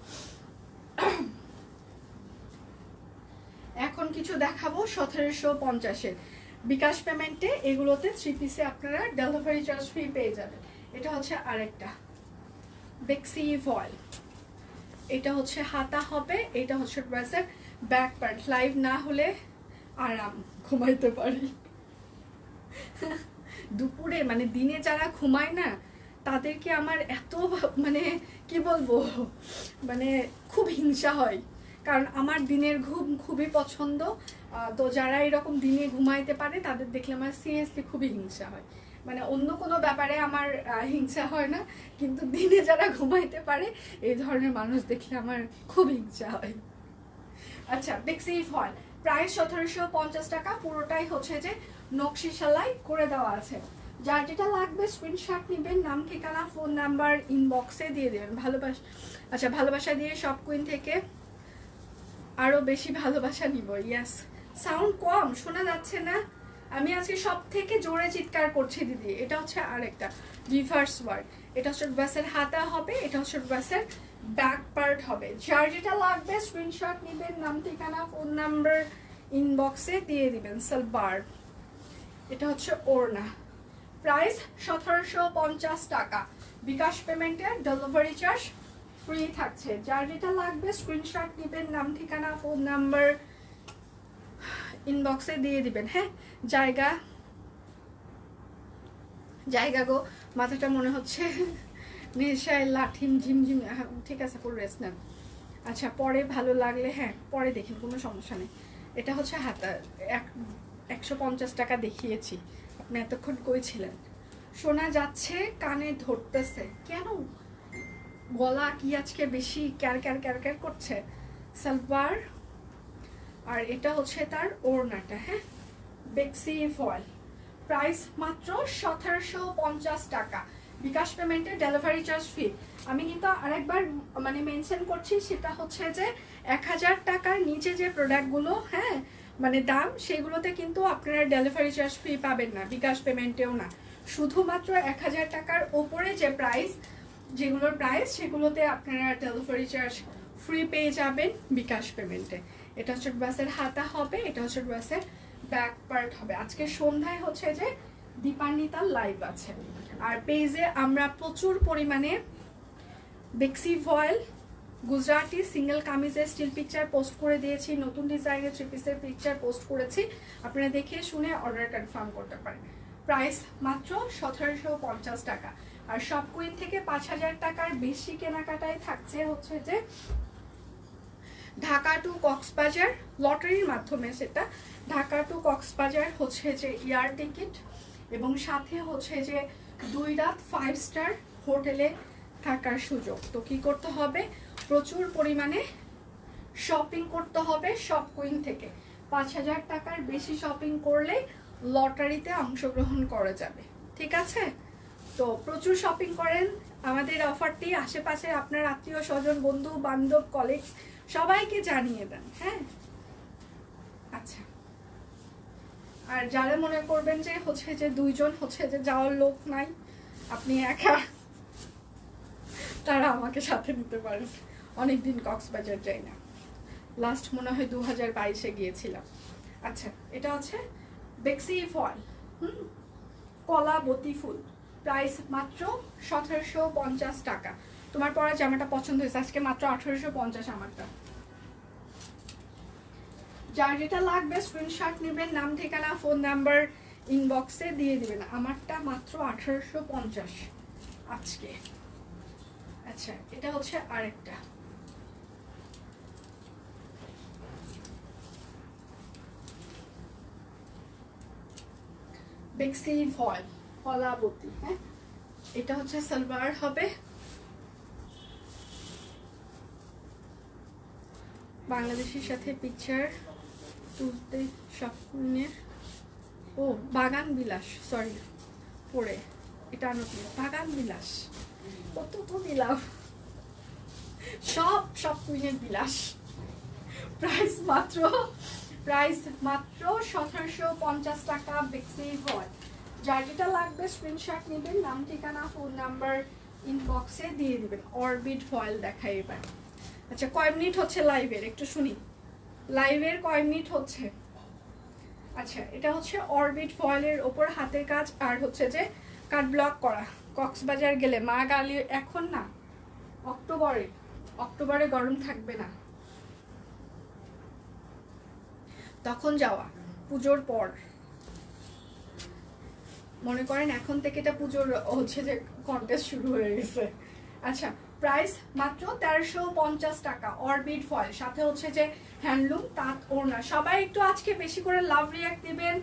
এখন কিছু দেখাবো 1750-এর। বিকাশ পেমেন্টে এগুলোতে 3 পিসে আপনারা ডেলিভারি চার্জ ফ্রি পেয়ে যাবেন। এটা হচ্ছে আরেকটা বেক্সি ভয়েল। এটা হচ্ছে হাতা হবে, এটা হচ্ছে ড্রেসের ব্যাক পার্ট। লাইভ না হলে আরাম ঘুমাইতে পারি। দুপুরে মানে দিনে যারা ঘুমায় না, তাদেরকে আমার এত মানে কি বলবো, মানে খুব হিংসা হয়। কারণ আমার দিনের ঘুম খুবই পছন্দ। তো যারা এরকম দিনে ঘুমাইতে পারে তাদের দেখলে আমার সিরিয়াসলি খুবই হিংসা হয়। মানে অন্য কোনো ব্যাপারে আমার হিংসা হয় না, কিন্তু দিনে যারা ঘুমাইতে পারে এই ধরনের মানুষ দেখলে আমার খুব হিংসা হয়। আচ্ছা, বেক্সি ভয়েল, প্রাইস 1750 টাকা। পুরোটাই হচ্ছে যে নকশি সেলাই করে দেওয়া আছে। যার যেটা লাগবে স্ক্রিনশট নেবেন, নাম ঠিকানা ফোন নাম্বার ইনবক্সে দিয়ে দেবেন। আচ্ছা, ভালোবাসা দিয়ে সব কুইন থেকে আরো বেশি ভালোবাসা নিব। ইয়াস, সাউন্ড কম শোনা যাচ্ছে না? আমি আজকে সব থেকে জোরে চিৎকার করছি দিদি। এটা হচ্ছে আরেকটা রিভার্স ওয়ার্ক। এটা হচ্ছে ড্রেসের হাতা হবে, এটা হচ্ছে ড্রেসের ব্যাক পার্ট হবে। যার যেটা লাগবে স্ক্রিনশট নেবেন, নাম ঠিকানা ফোন নাম্বার ইনবক্সে দিয়ে দিবেন। সালবার, এটা হচ্ছে ওড়না, প্রাইস 1750 টাকা। বিকাশ পেমেন্টে ডেলিভারি চার্জ ফ্রি থাকছে। যার যেটা লাগবে স্ক্রিনশট নেবেন, নাম ঠিকানা ফোন নাম্বার ইনবক্সে দিয়ে দিবেন। হ্যাঁ, জায়গা গো, মাথাটা মনে হচ্ছে নেশায় লাঠিম ঝিমঝিম। ঠিক আছে, পুরো রেস্ট নেন। আচ্ছা, পরে ভালো লাগলে হ্যাঁ পরে দেখেন, কোনো সমস্যা নেই। এটা হচ্ছে হাতা, 150 টাকা দেখিয়েছি, আপনি এতক্ষণ কইছিলেন। শোনা যাচ্ছে, কানে ধরতেছে কেন? গলা কি আজকে বেশি ক্যার ক্যার ক্যার ক্যার করছে? সালবার, আর এটা হচ্ছে তার ওড়নাটা। হ্যাঁ, বেক্সি ফয়েল, প্রাইস মাত্র 1750 টাকা। বিকাশ পেমেন্টে ডেলিভারি চার্জ ফ্রি। আমি কিন্তু আরেকবার মানে মেনশন করছি, সেটা হচ্ছে যে 1000 টাকার নিচে যে প্রোডাক্টগুলো হ্যাঁ মানে দাম, সেগুলোতে কিন্তু আপনারা ডেলিভারি চার্জ ফ্রি পাবেন না, বিকাশ পেমেন্টেও না। শুধুমাত্র 1000 টাকার ওপরে যে প্রাইস, যেগুলোর প্রাইস, সেগুলোতে আপনারা ডেলিভারি চার্জ ফ্রি পেয়ে যাবেন বিকাশ পেমেন্টে। এটা হচ্ছে ড্রেসের হাতা হবে, এটা হচ্ছে ড্রেসের ব্যাক পার্ট হবে। আজকে সন্ধ্যায় হচ্ছে যে দীপান্বিতার লাইভ আছে, আর পেজে আমরা প্রচুর পরিমাণে বেক্সি ভয়েল গুজরাটি সিঙ্গেল কামিজের স্টিল পিকচার পোস্ট করে দিয়েছি, নতুন ডিজাইনের থ্রি পিসের পিকচার পোস্ট করেছি। আপনারা দেখে শুনে অর্ডার কনফার্ম করতে পারেন। প্রাইস মাত্র 1750 টাকা। আর সব কুইন থেকে 5000 টাকার বেশি কেনাকাটায় থাকছে হচ্ছে যে ঢাকা টু কক্সবাজার, লটারির মাধ্যমে সেটা। ঢাকা টু কক্সবাজার হচ্ছে যে এয়ার টিকিট, এবং সাথে হচ্ছে যে 2 রাত 5 স্টার হোটেলে থাকার সুযোগ। তো কি করতে হবে? প্রচুর পরিমাণে শপিং করতে হবে সব কুইন থেকে। 5000 টাকার বেশি শপিং করলে লটারিতে অংশগ্রহণ করা যাবে। ঠিক আছে, তো প্রচুর শপিং করেন। আমাদের অফারটি আশেপাশে আপনার আত্মীয় স্বজন, বন্ধু বান্ধব, কলিগস সবাইকে জানিয়ে দেন। হ্যাঁ, আচ্ছা। আর যারা মনে করবেন যে হচ্ছে যে 2 জন হচ্ছে যে যাওয়ার লোক নাই, আপনি একা, তারা আমাকে সাথে নিতে পারেন। অনেকদিন কক্সবাজার যাই না, লাস্ট মনে হয় 2022-এ গিয়েছিলাম। আচ্ছা, এটা হচ্ছে বেক্সি ফয়েল, কলাবতী ফুল, প্রাইস মাত্র 1750 টাকা। তোমার পরা জামাটা পছন্দ হয়েছে, আজকে মাত্র 1850 আমারটা। যার যেটা লাগবে স্ক্রিনশট নেবেন, নাম ঠিকানা ফোন নাম্বার ইনবক্সে দিয়ে দিবেন। আমারটা মাত্র 1850 আজকে। আচ্ছা, এটা হচ্ছে আরেকটা বেক্সি ফয়েল কলাবতী। হ্যাঁ, এটা হচ্ছে সালোয়ার হবে, বাংলাদেশের সাথে পিকচার তুলতে স্বপ্নের, ও বাগান বিলাস, সরি পড়ে এটা আনতে, বাগান বিলাস কত তো দিলাম, সব কুইনের বিলাস। প্রাইস মাত্র 1750 টাকা বেক্সি ফয়েল। যার যেটা লাগবে স্ক্রিনশট নেবেন, নাম ঠিকানা ফোন নাম্বার ইনবক্সে দিয়ে দিবেন। অরবিট ফয়েল দেখাই এবার। আচ্ছা, কয় মিনিট হচ্ছে লাইভের একটু শুনি, লাইভের কয় মিনিট হচ্ছে? আচ্ছা, এটা হচ্ছে অরবিট ফয়েলের ওপর হাতের কাজ, আর হচ্ছে যে কাট ব্লক করা। কক্সবাজার গেলে মা গালি, এখন না, অক্টোবরে গরম থাকবে না, তখন যাওয়া, পুজোর পর। মনে করেন এখন থেকে এটা পুজোর হচ্ছে যে কন্টেস্ট শুরু হয়ে গেছে। আচ্ছা, প্রাইস মাত্র 1350 টাকা। অরবিট ফয়েল, সাথে হচ্ছে যে হ্যান্ডলুম তাঁত ওড়না। সবাই একটু আজকে বেশি করে লাভ রিয়াক্ট দিবেন,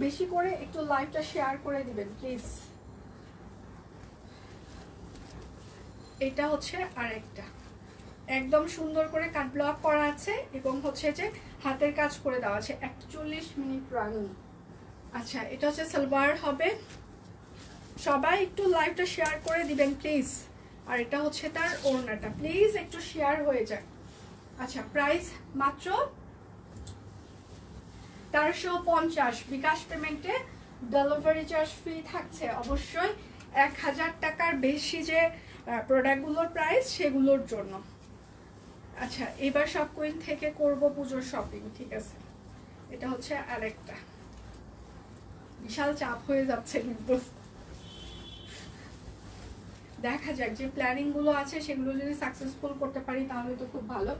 বেশি করে একটু লাইভটা শেয়ার করে দিবেন প্লিজ। এটা হচ্ছে আরেকটা, একদম সুন্দর করে কাট ব্লক করা আছে, এবং হচ্ছে যে হাতের কাজ করে দেওয়া আছে। 41 মিনিট রানিং। আচ্ছা, এটা হচ্ছে সালোয়ার হবে। সবাই একটু লাইভটা শেয়ার করে দিবেন প্লিজ। আর এটা হচ্ছে তার ওড়নাটা, প্লিজ একটু শেয়ার হয়ে যায়। আচ্ছা, প্রাইস মাত্র 1350 বিকাশ পেমেন্টে ডেলিভারি চার্জ ফ্রি থাকছে। অবশ্যই 1000 টাকার বেশি যে প্রোডাক্টগুলোর প্রাইস সেগুলোর জন্য। আচ্ছা, এবার সব কুইন থেকে করব পুজোর শপিং, ঠিক আছে? এটা হচ্ছে আরেকটা বিশাল চাপ হয়ে যাচ্ছে, কিন্তু দেখা যাক যে প্ল্যানিং গুলো আছে সেগুলো যদি সাকসেসফুল করতে পারি তাহলে তো খুব ভালো।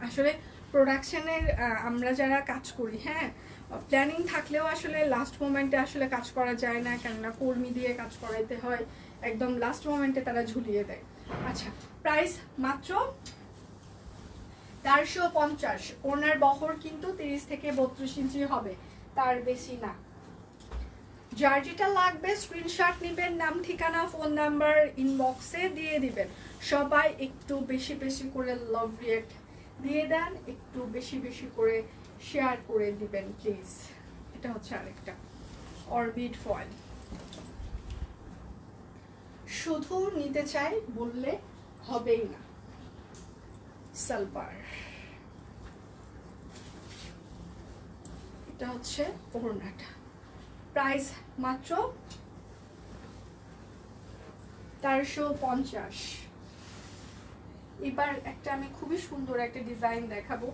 আসলে প্রোডাকশনের আমরা যারা কাজ করি, হ্যাঁ, প্ল্যানিং থাকলেও আসলে লাস্ট মোমেন্টে আসলে কাজ করা যায় না, কেননা কর্মী দিয়ে কাজ করাইতে হয়, একদম লাস্ট মোমেন্টে তারা ঝুলিয়ে দেয়। আচ্ছা, প্রাইস মাত্র 1350। ওনার বহর কিন্তু 30 থেকে 32 ইঞ্চি হবে, তার বেশি না। যার যেটা লাগবে স্ক্রিনশট নেবেন, নাম ঠিকানা ফোন নাম্বার ইনবক্সে দিয়ে দিবেন। সবাই একটু বেশি বেশি করে লাভ রিয়েক্ট দিয়ে দেন, একটু বেশি বেশি করে শেয়ার করে দিবেন প্লিজ। এটা হচ্ছে আরেকটা অরবিট ফয়েল। শুধু নিতে চাই বললে হবেই না। সালবার, এটা হচ্ছে ওড়নাটা। প্রাইস মাত্র 1350। এবার একটা আমি খুবই সুন্দর একটা ডিজাইন দেখাবো,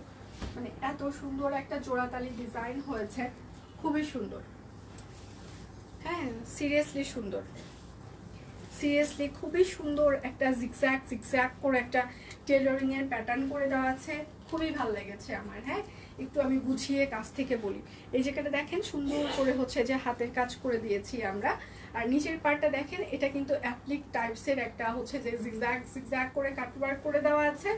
মানে এত সুন্দর একটা জোড়াতালি ডিজাইন হয়েছে, খুবই সুন্দর। হ্যাঁ, সিরিয়াসলি সুন্দর, সিরিয়াসলি খুবই সুন্দর। একটা জিগজ্যাগ জিগজ্যাগ করে একটা টেলারিং এর প্যাটার্ন করে দেওয়া আছে, খুবই ভালো লেগেছে আমার। হ্যাঁ, একটু আমি বুঝিয়ে কাছ থেকে বলি। এই জায়গাটা দেখেন সুন্দর করে হচ্ছে যে হাতের কাজ করে দিয়েছি আমরা। আর নিচের পার্টটা দেখেন, এটা কিন্তু অ্যাপ্লিক টাইপসের একটা হচ্ছে যে জিগজ্যাগ জিগজ্যাগ করে কাটওয়ার্ক করে দেওয়া আছে,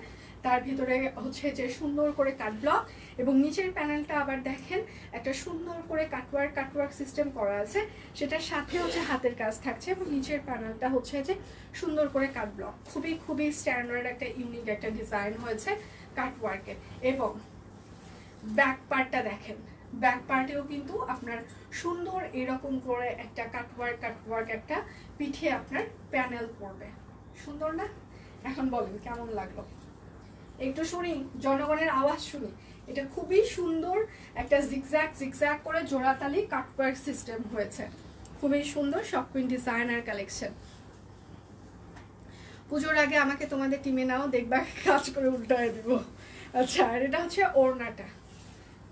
তার ভিতরে হচ্ছে যে সুন্দর করে কাট ব্লক, এবং নিচের প্যানেলটা আবার দেখেন একটা সুন্দর করে কাটওয়ার্ক সিস্টেম করা আছে, সেটার সাথে হচ্ছে হাতের কাজ থাকছে, এবং নিচের প্যানেলটা হচ্ছে যে সুন্দর করে কাট ব্লক। খুবই খুবই স্ট্যান্ডার্ড একটা ইউনিক একটা ডিজাইন হয়েছে কাটওয়ার্কের। এবং ব্যাক পার্টটা দেখেন, ব্যাক পার্টেও কিন্তু আপনার সুন্দর এরকম করে একটা কাটওয়ার্ক একটা পিঠে আপনার প্যানেল পড়বে। সুন্দর না? এখন বলেন কেমন লাগলো? একটু শুনি, জনগণের আওয়াজ শুনি। এটা খুবই সুন্দর একটা জিগজ্যাগ করে জোড়াতালি কাটওয়ার্ক সিস্টেম হয়েছে, খুবই সুন্দর। সব কুইন ডিজাইনার কালেকশন। পুজোর আগে আমাকে তোমাদের টিমে নাও, দেখবা কাজ করে উল্টায় দিব। আচ্ছা, আর এটা হচ্ছে ওড়নাটা,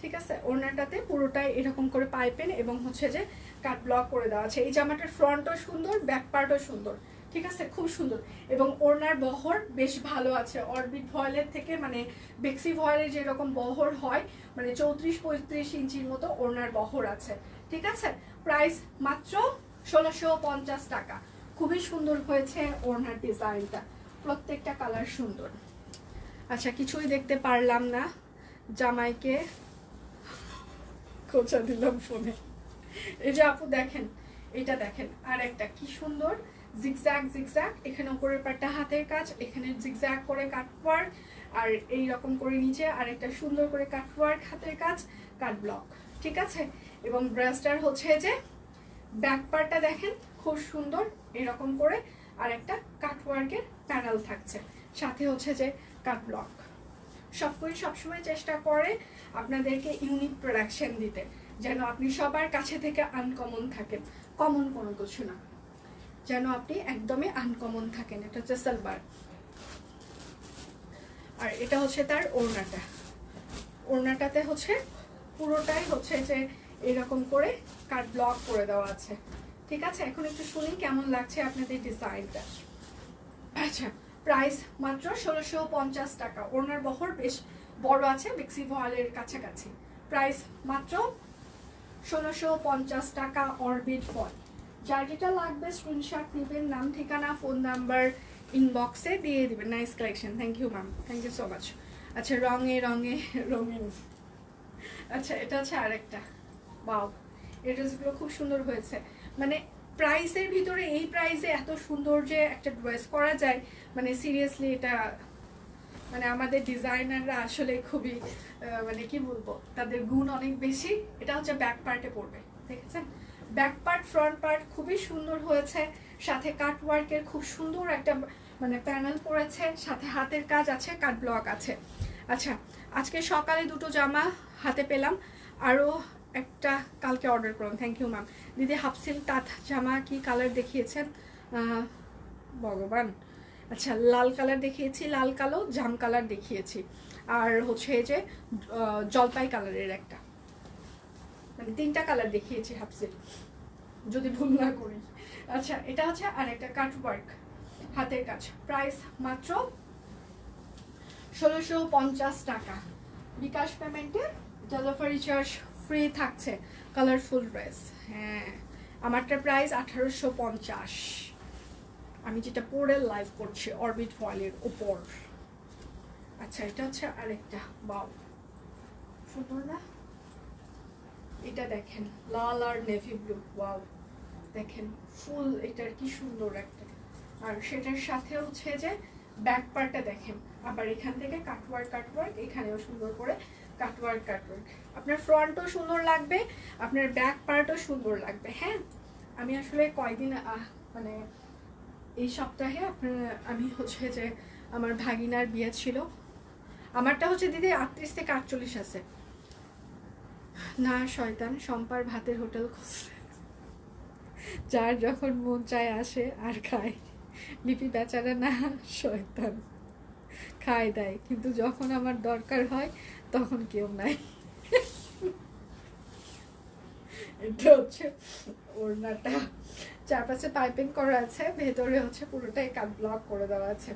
ঠিক আছে? ওড়নাটাতে পুরোটাই এরকম করে পাইপেন এবং হচ্ছে যে কাট ব্লক করে দেওয়া আছে। এই জামাটার ফ্রন্টও সুন্দর, ব্যাক পার্টও সুন্দর, ঠিক আছে? খুব সুন্দর। এবং ওড়নার বহর বেশ ভালো আছে, অরবিট ভয়েলের থেকে, মানে বেক্সি ভয়েলের যেরকম বহর হয়, মানে 34-35 ইঞ্চির মতো ওড়নার বহর আছে, ঠিক আছে? প্রাইস মাত্র 1650 টাকা। খুবই সুন্দর হয়েছে ওড়নার ডিজাইনটা, প্রত্যেকটা কালার সুন্দর। আচ্ছা, কিছুই দেখতে পারলাম না, জামাইকে খোঁচা দিলাম ফোনে। এই যে আপু দেখেন, এটা দেখেন, আর একটা কি সুন্দর জিগজ্যাগ, এখানে উপরের পাটটা হাতের কাজ, এখানে জিগজ্যাগ করে কাটওয়ার্ক, আর এই রকম করে নিচে আর একটা সুন্দর করে কাটওয়ার্ক হাতের কাজ, কাট ব্লক, ঠিক আছে? এবং ব্রাশটার হচ্ছে যে ব্যাক পার্টটা দেখেন খুব সুন্দর এরকম করে, আর একটা কাটওয়ার্কের প্যানেল থাকছে, সাথে হচ্ছে যে কাট ব্লক। সবসময় চেষ্টা করে আপনাদেরকে ইউনিক প্রোডাকশন দিতে, যেন আপনি সবার কাছে থেকে আনকমন থাকেন, কমন কোনো কিছু না, যেন আপনি একদমই আনকমন থাকেন। এটা হচ্ছে সালবার, আর এটা হচ্ছে তার ওড়নাটা। ওড়নাটাতে হচ্ছে পুরোটাই হচ্ছে যে এরকম করে কাট ব্লক করে দেওয়া আছে, ঠিক আছে? এখন একটু শুনি কেমন লাগছে আপনাদের ডিজাইনটা। আচ্ছা, প্রাইস মাত্র 1650 টাকা। ওড়নার বহর বেশ বড় আছে, বেক্সি ভয়েলের কাছাকাছি। প্রাইস মাত্র 1650 টাকা, অরবিট ফয়েল। যার যেটা লাগবে স্ক্রিনশট নেবেন, নাম ঠিকানা ফোন নাম্বার ইনবক্সে দিয়ে দিবেন। Nice collection, thank you ma'am, thank you so much. আচ্ছা, রঙে রঙিন। আচ্ছা, এটা হচ্ছে আরেকটা, বাও, এই ড্রেসগুলো খুব সুন্দর হয়েছে। মানে প্রাইসের ভিতরে এই প্রাইসে এত সুন্দর যে একটা ড্রেস করা যায়, মানে সিরিয়াসলি এটা, মানে আমাদের ডিজাইনাররা আসলে খুবই মানে কি বলবো, তাদের গুণ অনেক বেশি। এটা হচ্ছে ব্যাক পার্টে পড়বে, দেখেছেন? ব্যাক পার্ট ফ্রন্ট পার্ট খুবই সুন্দর হয়েছে, সাথে কাট ওয়ার্কের খুব সুন্দর একটা মানে প্যানেল পড়েছে, সাথে হাতের কাজ আছে, কাট ব্লক আছে। আচ্ছা, আজকে সকালে দুটো জামা হাতে পেলাম, আরও একটা কালকে অর্ডার করুন। Thank you ma'am. দিদি হাফ সিল্ক তাঁত জামা কি কালার দেখিয়েছেন? ভগবান, আচ্ছা লাল কালার দেখিয়েছি, লাল কালো জাম কালার দেখিয়েছি, আর হচ্ছে এই যে জলপাই কালারের একটা, মানে 3টা কালার দেখিয়েছি হাফ সিল্ক, যদি ভুল না করি। আচ্ছা এটা হচ্ছে আর একটা কাট ওয়ার্ক হাতের কাজ, প্রাইস মাত্র 1650 টাকা। বিকাশ পেমেন্টে ডেলিভারি চার্জ ফ্রি থাকছে। কালারফুল ড্রেস, হ্যাঁ আমারটা প্রাইস 1850। আমি যেটা পরে লাইভ করছি অরবিট ফয়েলের উপর। আচ্ছা এটা হচ্ছে আরেকটা, বাও সুন্দর না? এটা দেখেন লাল আর নেভি ব্লু, ওয়াও দেখেন ফুল, এটার কি সুন্দর একটা। আর সেটার সাথে হচ্ছে যে ব্যাক পার্টটা দেখেন, আবার এখান থেকে কাটওয়ার্ক কাটওয়ার্ক, এখানেও সুন্দর করে কাটওয়ার্ক কাটওয়ার্ক। আপনার ফ্রন্টও সুন্দর লাগবে, আপনার ব্যাক পার্টও সুন্দর লাগবে। হ্যাঁ আমি আসলে কয়দিন মানে এই সপ্তাহে আমি হচ্ছে যে আমার ভাগিনার বিয়ে ছিল, আমারটা হচ্ছে দিদি 38 থেকে 48 আছে। না শয়তান শম্পার ভাতের হোটেল খুঁজছে, যার যখন মন চায় আসে আর খায়। লিপি বেচারা না শয়তান, খায় দেয়, কিন্তু যখন আমার দরকার হয় তখন কেউ নাই। এটা হচ্ছে ওড়নাটা, চারপাশে পাইপিং করা আছে, ভেতরে হচ্ছে পুরোটাই কাট ব্লক করে দেওয়া আছে।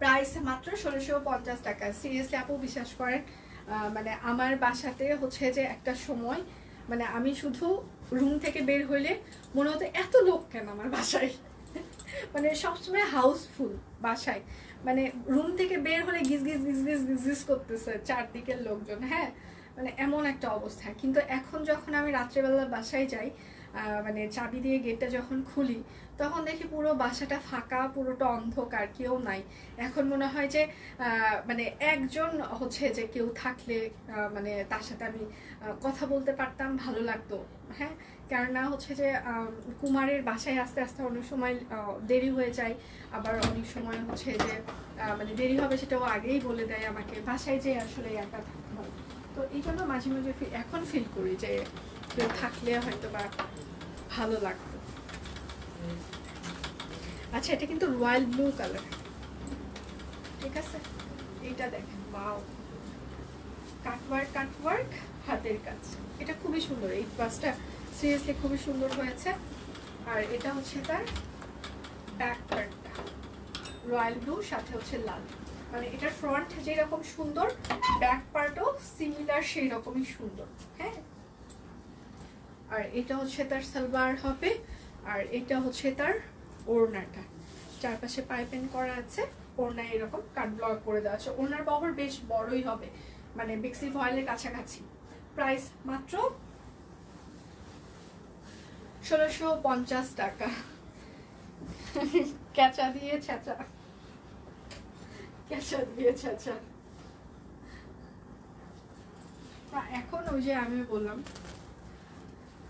প্রাইস মাত্র 1650 টাকা। সিরিয়াসলি আপু বিশ্বাস করেন, মানে আমার বাসাতে হচ্ছে যে একটা সময়, মানে আমি শুধু রুম থেকে বের হইলে মনে হতো এত লোক কেন আমার বাসায়, মানে সবসময় হাউসফুল বাসায়, মানে রুম থেকে বের হলে গিজ গিজ গিজ গিজ গিজ গিজ করতেছে চারদিকের লোকজন। হ্যাঁ মানে এমন একটা অবস্থা। কিন্তু এখন যখন আমি রাত্রেবেলা বাসায় যাই, মানে চাবি দিয়ে গেটটা যখন খুলি, তখন দেখি পুরো বাসাটা ফাঁকা, পুরোটা অন্ধকার, কেউ নাই। এখন মনে হয় যে মানে একজন হচ্ছে যে কেউ থাকলে মানে তার সাথে আমি কথা বলতে পারতাম, ভালো লাগতো। হ্যাঁ কেননা হচ্ছে যে কুমারের বাসায় আস্তে আস্তে অনেক সময় দেরি হয়ে যায়, আবার অনেক সময় হচ্ছে যে মানে দেরি হবে সেটাও আগেই বলে দেয় আমাকে, বাসায় যে আসলে একা থাকতে হয়। তো এই জন্য মাঝে মাঝে এখন ফিল করি যে কেউ থাকলে হয়তো বা ভালো লাগতো। আচ্ছা এটা কিন্তু রয়্যাল ব্লু কালার, ঠিক আছে? এইটা দেখেন, ওয়াও কাটওয়ার্ক কাটওয়ার্ক হাতের কাজ, এটা খুবই সুন্দর। এই পাঁচটা সিরিয়াসলি খুবই সুন্দর হয়েছে। আর এটা হচ্ছে তার ব্যাক পার্টটা, রয়্যাল ব্লু সাথে হচ্ছে লাল, মানে এটার ফ্রন্ট যেরকম সুন্দর, ব্যাক পার্টও সিমিলার সেই রকমই সুন্দর। হ্যাঁ আর এটা হচ্ছে তার সালোয়ার হবে, আর এটা হচ্ছে তার ওড়নাটা, চারপাশে পাইপিং করা আছে, ওড়না এরকম কাট ব্লক করে দেওয়া আছে। ওড়নার বহর বেশ বড়ই হবে, মানে বিক্সি ভয়েলের কাছাকাছি। প্রাইস মাত্র 1650 টাকা। ক্যাচা দিয়ে ছেঁচা, ক্যাচা দিয়ে ছেঁচা। এখন ওই যে আমি বললাম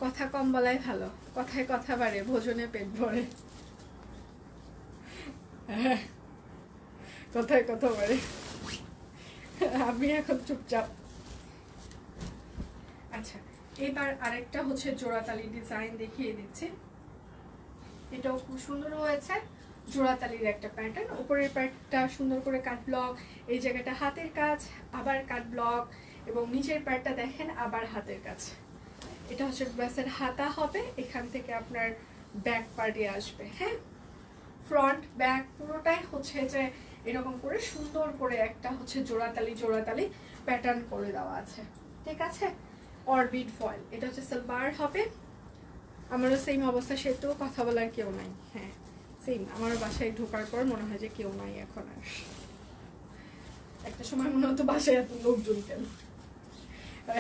কথা কম বলাই ভালো, কথায় কথা বাড়ে, ভোজনে পেট ভরে। কথায় কথা বাড়ে, আমি এখন চুপচাপ। আচ্ছা এবার আরেকটা হচ্ছে জোড়াতালি ডিজাইন দেখিয়ে দিচ্ছি, এটাও খুব সুন্দর হয়েছে। জোড়াতালির একটা প্যাটার্ন, উপরের প্যাটটা সুন্দর করে কাট ব্লক, এই জায়গাটা হাতের কাজ, আবার কাট ব্লক, এবং নিচের প্যাটটা দেখেন আবার হাতের কাজ। এটা হচ্ছে ড্রেসের হাতা হবে, এখান থেকে আপনার ব্যাক পার্টে আসবে। হ্যাঁ ফ্রন্ট ব্যাক পুরোটাই হচ্ছে যে এরকম করে সুন্দর করে একটা হচ্ছে জোড়াতালি জোড়াতালি প্যাটার্ন করে দেওয়া আছে, ঠিক আছে? অরবিট ফয়েল, এটা হচ্ছে সালোয়ার হবে। আমারও সেম অবস্থা, সেটাও কথা বলার কেউ নাই। হ্যাঁ সেম, আমার বাসায় ঢোকার পর মনে হয় যে কেউ নাই এখন আর। একটা সময় মনে হতো বাসায় এত লোকজন কেন,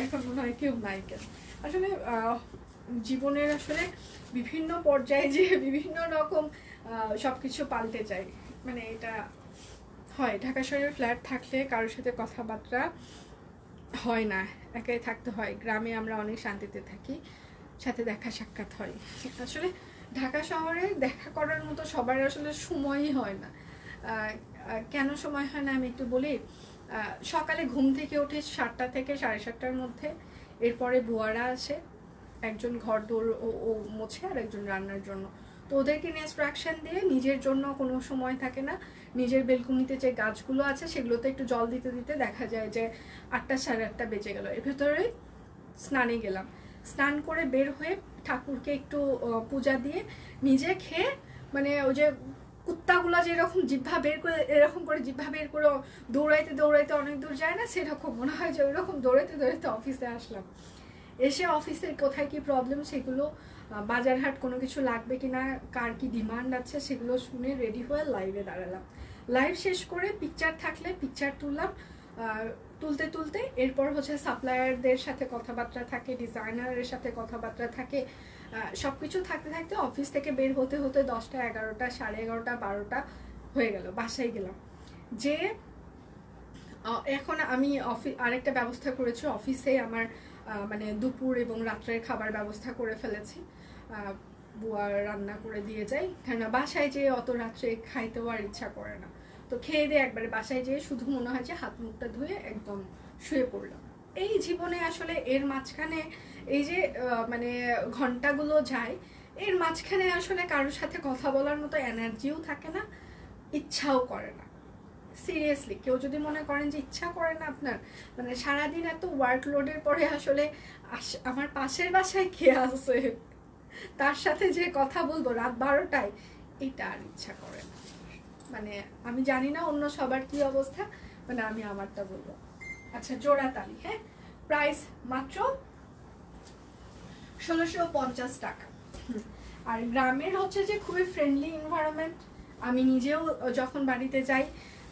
এখন মনে হয় কেউ নাই কেন। আসলে জীবনের আসলে বিভিন্ন পর্যায়ে যে বিভিন্ন রকম সবকিছু পাল্টে যায়, মানে এটা হয়। ঢাকা শহরের ফ্ল্যাট থাকলে কারোর সাথে কথাবার্তা হয় না, একাই থাকতে হয়। গ্রামে আমরা অনেক শান্তিতে থাকি, সাথে দেখা সাক্ষাৎ হয়। আসলে ঢাকা শহরে দেখা করার মতো সবার আসলে সময়ই হয় না। কেন সময় হয় না আমি একটু বলি। সকালে ঘুম থেকে উঠে 7টা থেকে 7:30টার মধ্যে, এরপরে বুয়ারা আসে, একজন ঘর দৌড় ও মোছে আর একজন রান্নার জন্য। তো ওদেরকে ইনস্ট্রাকশন দিয়ে নিজের জন্য কোনো সময় থাকে না। নিজের বেলকুনিতে যে গাছগুলো আছে সেগুলোতে একটু জল দিতে দিতে দেখা যায় যে 8টা 8:30 বেজে গেল। এর ভেতরে স্নানে গেলাম, স্নান করে বের হয়ে ঠাকুরকে একটু পূজা দিয়ে নিজে খেয়ে, মানে ওই যে কুত্তাগুলা যেরকম জিহ্বা বের করে এরকম করে জিহ্বা বের করে দৌড়াইতে দৌড়াইতে অনেক দূর যায় না, সেরকম মনে হয় যে ওইরকম দৌড়াইতে দৌড়াইতে অফিসে আসলাম। এসে অফিসের কোথায় কি প্রবলেম সেগুলো, বাজারহাট কোনো কিছু লাগবে কিনা, কার কি ডিমান্ড আছে সেগুলো শুনে রেডি হয়ে লাইভে দাঁড়ালাম। লাইভ শেষ করে পিকচার থাকলে পিকচার তুললাম, তুলতে তুলতে এরপর হচ্ছে সাপ্লায়ারদের সাথে কথাবার্তা থাকে, ডিজাইনারের সাথে কথাবার্তা থাকে, সব কিছু থাকতে থাকতে অফিস থেকে বের হতে হতে 10টা 11টা 11:30 12টা হয়ে গেল। বাসায় গেলাম, যে এখন আমি আরেকটা ব্যবস্থা করেছি অফিসে আমার, মানে দুপুর এবং রাত্রের খাবার ব্যবস্থা করে ফেলেছি। বুয়া রান্না করে দিয়ে যাই, কেননা বাসায় যেয়ে অত রাত্রে খাইতেও আর ইচ্ছা করে না। তো খেয়ে দিয়ে একবারে বাসায় যেয়ে শুধু মনে হয় যে হাত মুখটা ধুয়ে একদম শুয়ে পড়লাম। এই জীবনে আসলে এর মাঝখানে এই যে মানে ঘন্টাগুলো যায়, এর মাঝখানে আসলে কারোর সাথে কথা বলার মতো এনার্জিও থাকে না, ইচ্ছাও করে না। সিরিয়াসলি কেউ যদি মনে করেন যে ইচ্ছা করে না আপনার, মানে সারাদিন এত ওয়ার্কলোডের পরে আসলে আমার পাশের বাসায় কে আছে তার সাথে যে কথা বলবো রাত 12টায়, এটা আর ইচ্ছা করে না। মানে আমি জানি না অন্য সবার কি অবস্থা, মানে আমি আমারটা বলবো। আচ্ছা, জোড়া তালি, হ্যাঁ, প্রাইস মাত্র 1650 টাকা। আর গ্রামের হচ্ছে যে খুবই ফ্রেন্ডলি এনভায়রনমেন্ট। আমি নিজেও যখন বাড়িতে যাই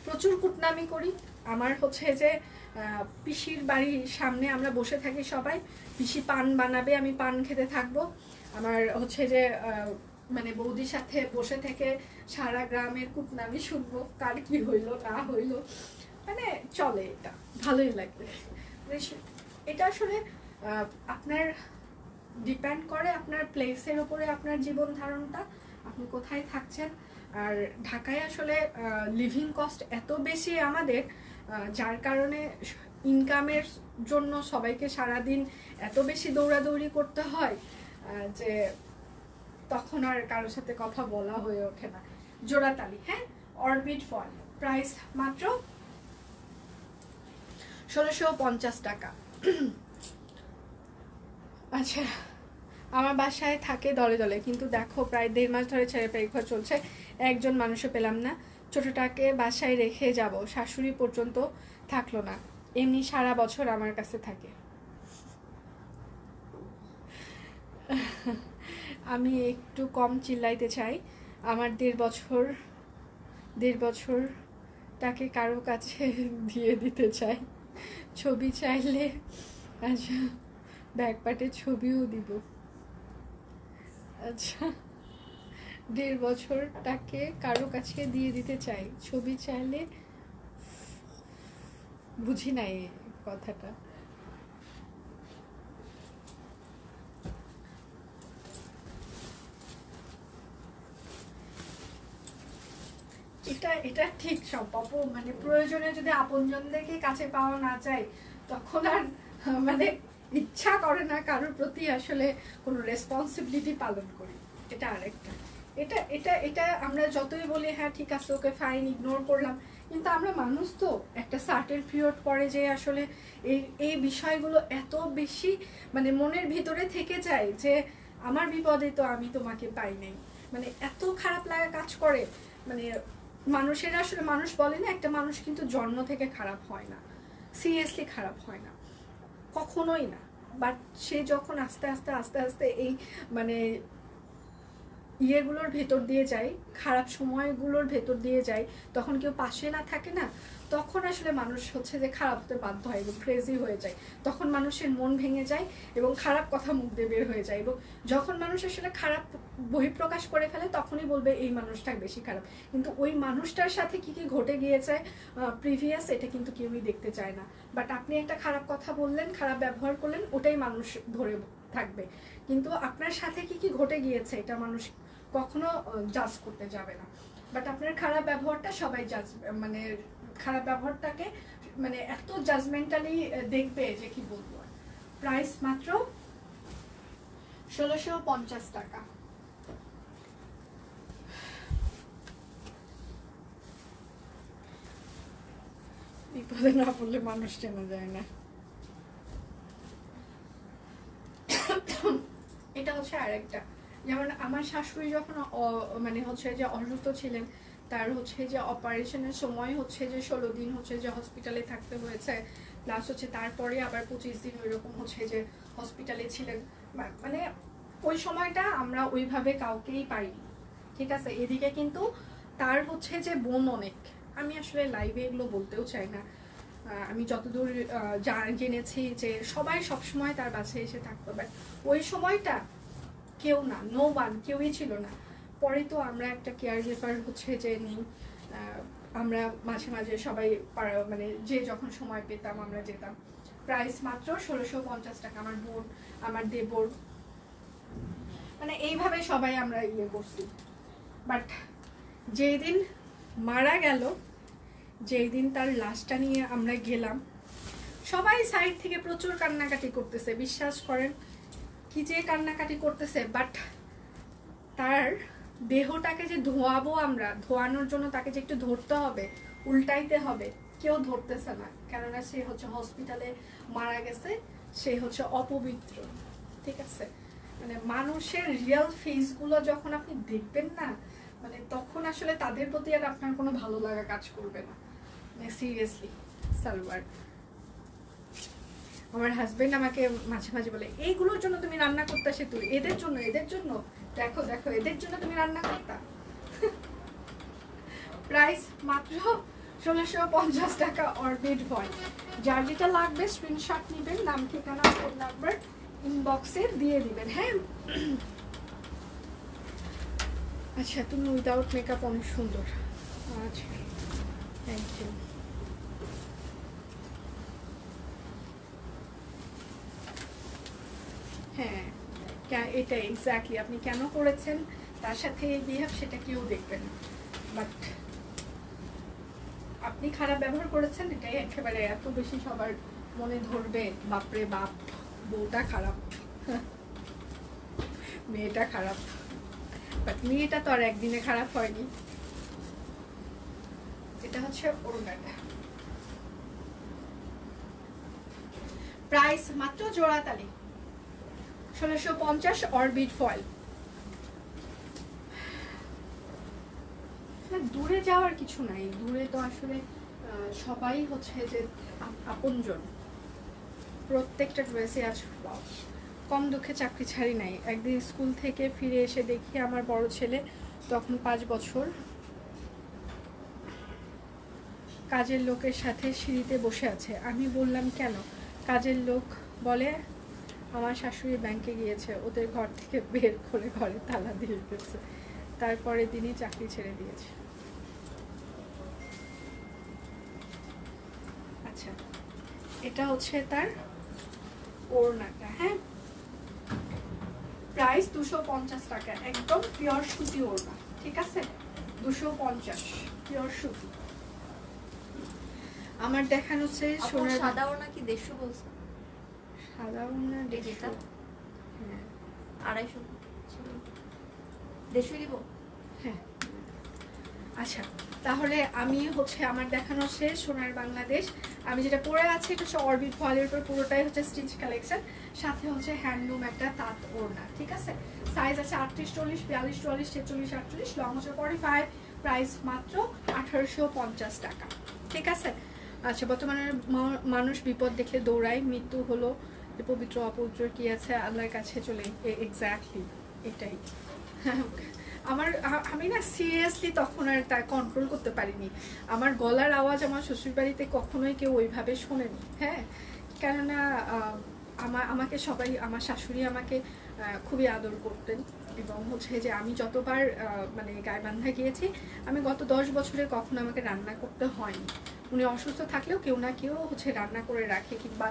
প্রচুর কুটনামি করি। আমার হচ্ছে যে পিসির বাড়ির সামনে আমরা বসে থাকি সবাই, পিসি পান বানাবে, আমি পান খেতে থাকবো। আমার হচ্ছে যে মানে বৌদির সাথে বসে থেকে সারা গ্রামের কুটনামি শুনবো, কার কি হইলো না হইলো, মানে চলে, এটা ভালোই লাগে। এটা আসলে আপনার ডিপেন্ড করে আপনার প্লেসের উপরে, আপনার জীবন ধারণটা, আপনি কোথায় থাকছেন। আর ঢাকায় আসলে লিভিং কস্ট এত বেশি আমাদের, যার কারণে ইনকামের জন্য সবাইকে সারাদিন এত বেশি দৌড়াদৌড়ি করতে হয় যে তখন আর কারোর সাথে কথা বলা হয়ে ওঠে না। জোড়াতালি, হ্যাঁ, অরবিট ফল, প্রাইস মাত্র 1650 টাকা। আচ্ছা, আমার বাসায় থাকে দলে দলে, কিন্তু দেখো প্রায় 1.5 মাস ধরে ছেড়ে পেয়ে চলছে, একজন মানুষও পেলাম না। ছোটটাকে বাসায় রেখে যাব, শাশুড়ি পর্যন্ত থাকলো না, এমনি সারা বছর আমার কাছে থাকে। আমি একটু কম চিল্লাইতে চাই, আমার 1.5 বছর তাকে কারো কাছে দিয়ে দিতে চাই, ছবি চাইলে আচ্ছা ব্যাকপার্টে ছবিও দিব। আচ্ছা, 1.5 বছর তাকে কারো কাছে দিয়ে দিতে চাই, ছবি চাইলে, বুঝি নাই কথাটা। এটা ঠিক সম্ভব, মানে প্রয়োজনে যদি আপনজনদেরকে কাছে পাওয়া না যায় তখন আর মানে ইচ্ছা করে না কারোর প্রতি আসলে কোনো রেসপন্সিবিলিটি পালন করি। এটা আরেকটা, এটা এটা এটা আমরা যতই বলি হ্যাঁ ঠিক আছে ওকে ফাইন ইগনোর করলাম, কিন্তু আমরা মানুষ তো, একটা সার্টেন পিরিয়ড পরে যে আসলে এই বিষয়গুলো এত বেশি মানে মনের ভিতরে থেকে যায় যে আমার বিপদে তো আমি তোমাকে পাই নাই, মানে এত খারাপ লাগা কাজ করে। মানে মানুষের আসলে, মানুষ বলে না একটা মানুষ কিন্তু জন্ম থেকে খারাপ হয় না, সিরিয়াসলি খারাপ হয় না, কখনোই না। বাট সে যখন আস্তে আস্তে আস্তে আস্তে এই মানে ইয়েগুলোর ভেতর দিয়ে যায়, খারাপ সময়গুলোর ভেতর দিয়ে যায়, তখন কেউ পাশে না থাকে না, তখন আসলে মানুষ হচ্ছে যে খারাপ হতে বাধ্য হয় এবং ক্রেজি হয়ে যায়। তখন মানুষের মন ভেঙে যায় এবং খারাপ কথা মুখ দিয়ে বের হয়ে যায়, এবং যখন মানুষ আসলে খারাপ বহিঃপ্রকাশ করে ফেলে তখনই বলবে এই মানুষটা বেশি খারাপ, কিন্তু ওই মানুষটার সাথে কি কি ঘটে গিয়েছে প্রিভিয়াস, এটা কিন্তু কেউই দেখতে চায় না। বাট আপনি একটা খারাপ কথা বললেন, খারাপ ব্যবহার করলেন, ওটাই মানুষ ধরে থাকবে, কিন্তু আপনার সাথে কি কি ঘটে গিয়েছে এটা মানুষ কখনো জাজ করতে যাবে না। বাট আপনার খারাপ ব্যবহারটা সবাই মানে খারাপ ব্যবহারটাকে মানে এত জাজমেন্টালি দেখবে যে কি বলবো। প্রাইস মাত্র ১৬৫০ টাকা। বিপদে না পড়লে মানুষ চেনা যায় না। এটা হচ্ছে আরেকটা, যেমন আমার শাশুড়ি যখন মানে হচ্ছে যে অসুস্থ ছিলেন, তার হচ্ছে যে অপারেশনের সময় হচ্ছে যে ১৬ দিন হচ্ছে যে হসপিটালে থাকতে হয়েছে, প্লাস হচ্ছে তারপরে আবার ২৫ দিন ওইরকম হচ্ছে যে হসপিটালে ছিলেন। মানে ওই সময়টা আমরা ওইভাবে কাউকেই পাইনি, ঠিক আছে। এদিকে কিন্তু তার হচ্ছে যে বোন অনেক, আমি আসলে লাইভে এগুলো বলতেও চাই না, আমি যতদূর জেনেছি যে সবাই সবসময় তার বাসায় এসে থাকতো, বাট ওই সময়টা কেউ না, নো ওয়ান, কেউই ছিল না। পরে তো আমরা একটা কেয়ার গিভার হচ্ছে যে নিই, আমরা মাঝে মাঝে সবাই মানে যে যখন সময় পেতাম আমরা যেতাম। প্রাইস মাত্র ১৬৫০ টাকা। আমার বোন, আমার দেবর, মানে এইভাবে সবাই আমরা ইয়ে করছি। বাট যেই দিন মারা গেল, যেই দিন তার লাশটা নিয়ে আমরা গেলাম, সবাই সাইড থেকে প্রচুর কান্নাকাটি করতেছে, বিশ্বাস করেন কি যে কান্নাকাটি করতেছে। বাট তার দেহটাকে যে ধোয়াবো আমরা, ধোয়ানোর জন্য তাকে যে একটু ধরতে হবে, উল্টাইতে হবে, কেউ ধরতেছে না, কেননা সে হচ্ছে হসপিটালে মারা গেছে, সে হচ্ছে অপবিত্র, ঠিক আছে। মানে মানুষের রিয়েল ফেসগুলো যখন আপনি দেখবেন না, মানে তখন আসলে তাদের প্রতি আর আপনার কোনো ভালো লাগা কাজ করবে না, মানে সিরিয়াসলি। সালোয়ার, আমার হাজবেন্ড আমাকে মাঝে মাঝে বলে, এইগুলোর জন্য তুমি রান্না করতে সে, তুই এদের জন্য, এদের জন্য দেখো দেখো, এদের জন্য তুমি রান্না করতা। প্রাইস মাত্র ১৬৫০ টাকা অরবিট ভয়েল। যার যেটা লাগবে স্ক্রিনশট নেবেন, নাম ঠিকানা ফোন নাম্বার ইনবক্সে দিয়ে দিবেন, হ্যাঁ। আচ্ছা, তুমি উইদাউট মেকআপ অনেক সুন্দর। আচ্ছা, থ্যাংক ইউ। হ্যাঁ, এটা এক্স্যাক্টলি আপনি কেন করেছেন, তার সাথে বিহেভ, সেটা কেউ দেখবে না, বাট আপনি খারাপ ব্যবহার করেছেন, এটাই একেবারে এত বেশি সবার মনে ধরবে, বাপরে বাপ, বউটা খারাপ, মেয়েটা খারাপ। বাট মেয়েটা তো আর একদিনে খারাপ হয়নি। এটা হচ্ছে ওড়নাটা। প্রাইস মাত্র জোড়াতালি ১৬৫০ অরবিট ফয়েল। দূরে যাওয়ার কিছু নাই, দূরে তো আসলে সবাই হচ্ছে যে আপনজন, প্রত্যেকটা ড্রেসে আছে। কম দুঃখে চাকরি ছাড়ি নাই। একদিন স্কুল থেকে ফিরে এসে দেখি আমার বড় ছেলে, তখন ৫ বছর, কাজের লোকের সাথে সিঁড়িতে বসে আছে। আমি বললাম কেন? কাজের লোক বলে আমার শাশুড়ি ব্যাংকে গিয়েছে, ওদের ঘর থেকে বের করে ঘরে তালা দিয়ে গেছে, তারপরে দিনই চাকরি ছেড়ে দিয়েছে। আচ্ছা, এটা হচ্ছে তার ওড়নাটা, হ্যাঁ। প্রাইস ২৫০ টাকা, একদম পিওর সুতি ওড়না, ঠিক আছে। ২৫০ পিওর সুতি। আমার দেখানো হচ্ছে সোনার সাদা ওড়না কি ১৫০ বলছো? সাদা ওড়না যেটা ২৫০। হ্যাঁ, ১৫০ দিব। হ্যাঁ, আচ্ছা, তাহলে আমি হচ্ছে আমার দেখানো শেষ সোনার বাংলাদেশ। আমি যেটা পরে আছি এটা হচ্ছে অরবিট ফয়েলের উপর, পুরোটাই হচ্ছে স্টিচ কালেকশন, সাথে হচ্ছে হ্যান্ডলুম একটা তাঁত ওড়না, ঠিক আছে। সাইজ আছে ৩৮, ৪০, ৪২, ৪৪, ৪৬, ৪৮, লং হচ্ছে 45। প্রাইস মাত্র ১৮৫০ টাকা, ঠিক আছে। আচ্ছা, বর্তমানে মানুষ বিপদ দেখলে দৌড়ায়, মৃত্যু হলো যে পবিত্র অপবিত্র কি আছে, আল্লাহর কাছে চলে, এক্স্যাক্টলি এটাই। আমি না সিরিয়াসলি তখন আর তা কন্ট্রোল করতে পারিনি। আমার গলার আওয়াজ আমার শ্বশুরবাড়িতে কখনোই কেউ ওইভাবে শোনেনি, হ্যাঁ। কেননা আমাকে সবাই, আমার শাশুড়ি আমাকে খুবই আদর করতেন, এবং হচ্ছে যে আমি যতবার মানে গাইবান্ধা গিয়েছি, আমি গত 10 বছরে কখনো আমাকে রান্না করতে হয়নি। উনি অসুস্থ থাকলেও কেউ না কেউ হচ্ছে রান্না করে রাখে, কিংবা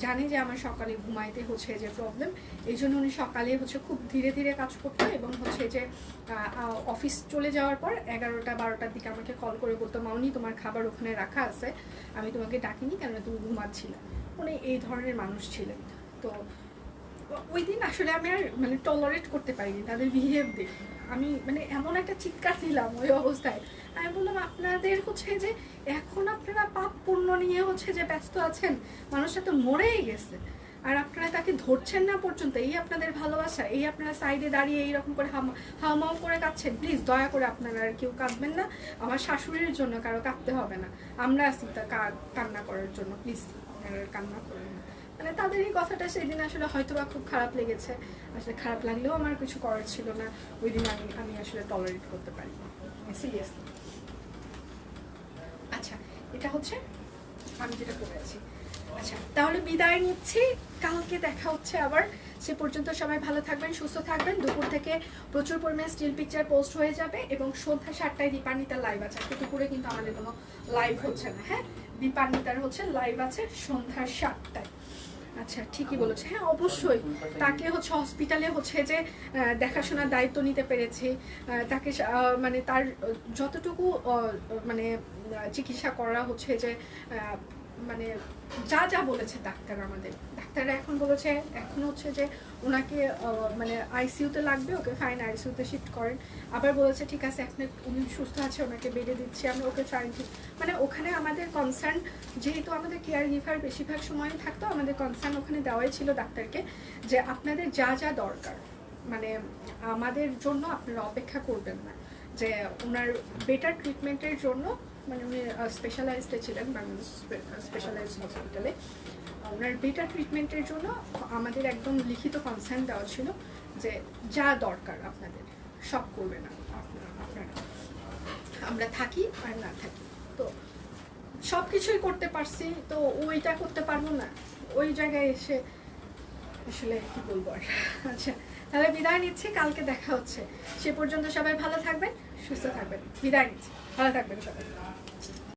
জানে যে আমার সকালে ঘুমাইতে হচ্ছে যে প্রবলেম, এই জন্য উনি সকালে হচ্ছে খুব ধীরে ধীরে কাজ করতো, এবং হচ্ছে যে অফিস চলে যাওয়ার পর 11টা-12টার দিকে আমাকে কল করে বলতো, মাউনি তোমার খাবার ওখানে রাখা আছে, আমি তোমাকে ডাকিনি কেন, তুমি ঘুমাচ্ছিলে। উনি এই ধরনের মানুষ ছিলেন। তো ওই দিন আসলে আমি আর মানে টলারেট করতে পারিনি তাদের বিহেভ দেখে। আমি মানে এমন একটা চিৎকার দিলাম ওই অবস্থায়। আমি বললাম, আপনাদের হচ্ছে যে এখন আপনারা পাপ পুণ্য নিয়ে হচ্ছে যে ব্যস্ত আছেন, মানুষটা তো মরেই গেছে, আর আপনারা তাকে ধরছেন না পর্যন্ত, এই আপনাদের ভালোবাসা, এই আপনারা সাইডে দাঁড়িয়ে এইরকম করে হাউমাউ করে কাঁদছেন। প্লিজ দয়া করে আপনারা আর কেউ কাঁদবেন না, আমার শাশুড়ির জন্য কারো কাঁদতে হবে না, আমরা আছি তা কান্না করার জন্য, প্লিজ আপনারা কান্না করবেন না। মানে তাদের এই কথাটা সেদিন আসলে হয়তো বা খুব খারাপ লেগেছে, আসলে খারাপ লাগলেও আমার কিছু করার ছিল না। ওই দিন আমি আসলে টলারেট করতে পারি সিরিয়াসলি। আচ্ছা, এটা হচ্ছে আমি যেটা করেছি। আচ্ছা, তাহলে বিদায় নিচ্ছি, কালকে দেখা হচ্ছে আবার। সে পর্যন্ত সবাই ভালো থাকবেন, সুস্থ থাকবেন। দুপুর থেকে প্রচুর পরিমাণে স্টিল পিকচার পোস্ট হয়ে যাবে, এবং সন্ধ্যা 7টায় দীপান্বিতার লাইভ আছে। আজকে দুপুরে কিন্তু আমাদের কোনো লাইভ হচ্ছে না। হ্যাঁ, দীপান্বিতার হচ্ছে লাইভ আছে সন্ধ্যা 7টায়। আচ্ছা, ঠিকই বলেছে। হ্যাঁ, অবশ্যই তাকে হচ্ছে হসপিটালে হচ্ছে যে দেখাশোনার দায়িত্ব নিতে পেরেছি, তাকে মানে তার যতটুকু মানে চিকিৎসা করা হচ্ছে যে মানে যা যা বলেছে ডাক্তার, আমাদের ডাক্তাররা এখন বলেছে, এখন হচ্ছে যে ওনাকে মানে আইসিইউতে লাগবে, ওকে ফাইন আইসিইউতে শিফট করেন। আবার বলেছে ঠিক আছে, এখন উনি সুস্থ আছে, ওনাকে বেডে দিচ্ছি আমরা, ওকে ফাইন। মানে ওখানে আমাদের কনসার্ন, যেহেতু আমাদের কেয়ার গিভার বেশিরভাগ সময়ই থাকতো, আমাদের কনসার্ন ওখানে দেওয়াই ছিল ডাক্তারকে, যে আপনাদের যা যা দরকার মানে আমাদের জন্য আপনারা অপেক্ষা করবেন না, যে ওনার বেটার ট্রিটমেন্টের জন্য, মানে উনি স্পেশালাইজডে ছিলেন বাংলাদেশ স্পেশালাইজড হসপিটালে, ওনার বেটার ট্রিটমেন্টের জন্য আমাদের একদম লিখিত কনসার্ন দেওয়া ছিল যে যা দরকার আপনাদের সব করবেন আপনারা, আমরা থাকি আর না থাকি। তো সব কিছুই করতে পারছি, তো ওইটা করতে পারবো না, ওই জায়গায় এসে আসলে কি বলবো আর। আচ্ছা, তাহলে বিদায় নিচ্ছি, কালকে দেখা হচ্ছে। সে পর্যন্ত সবাই ভালো থাকবেন, সুস্থ থাকবেন। বিদায় নিচ্ছি, ভালো থাকবেন সবাই।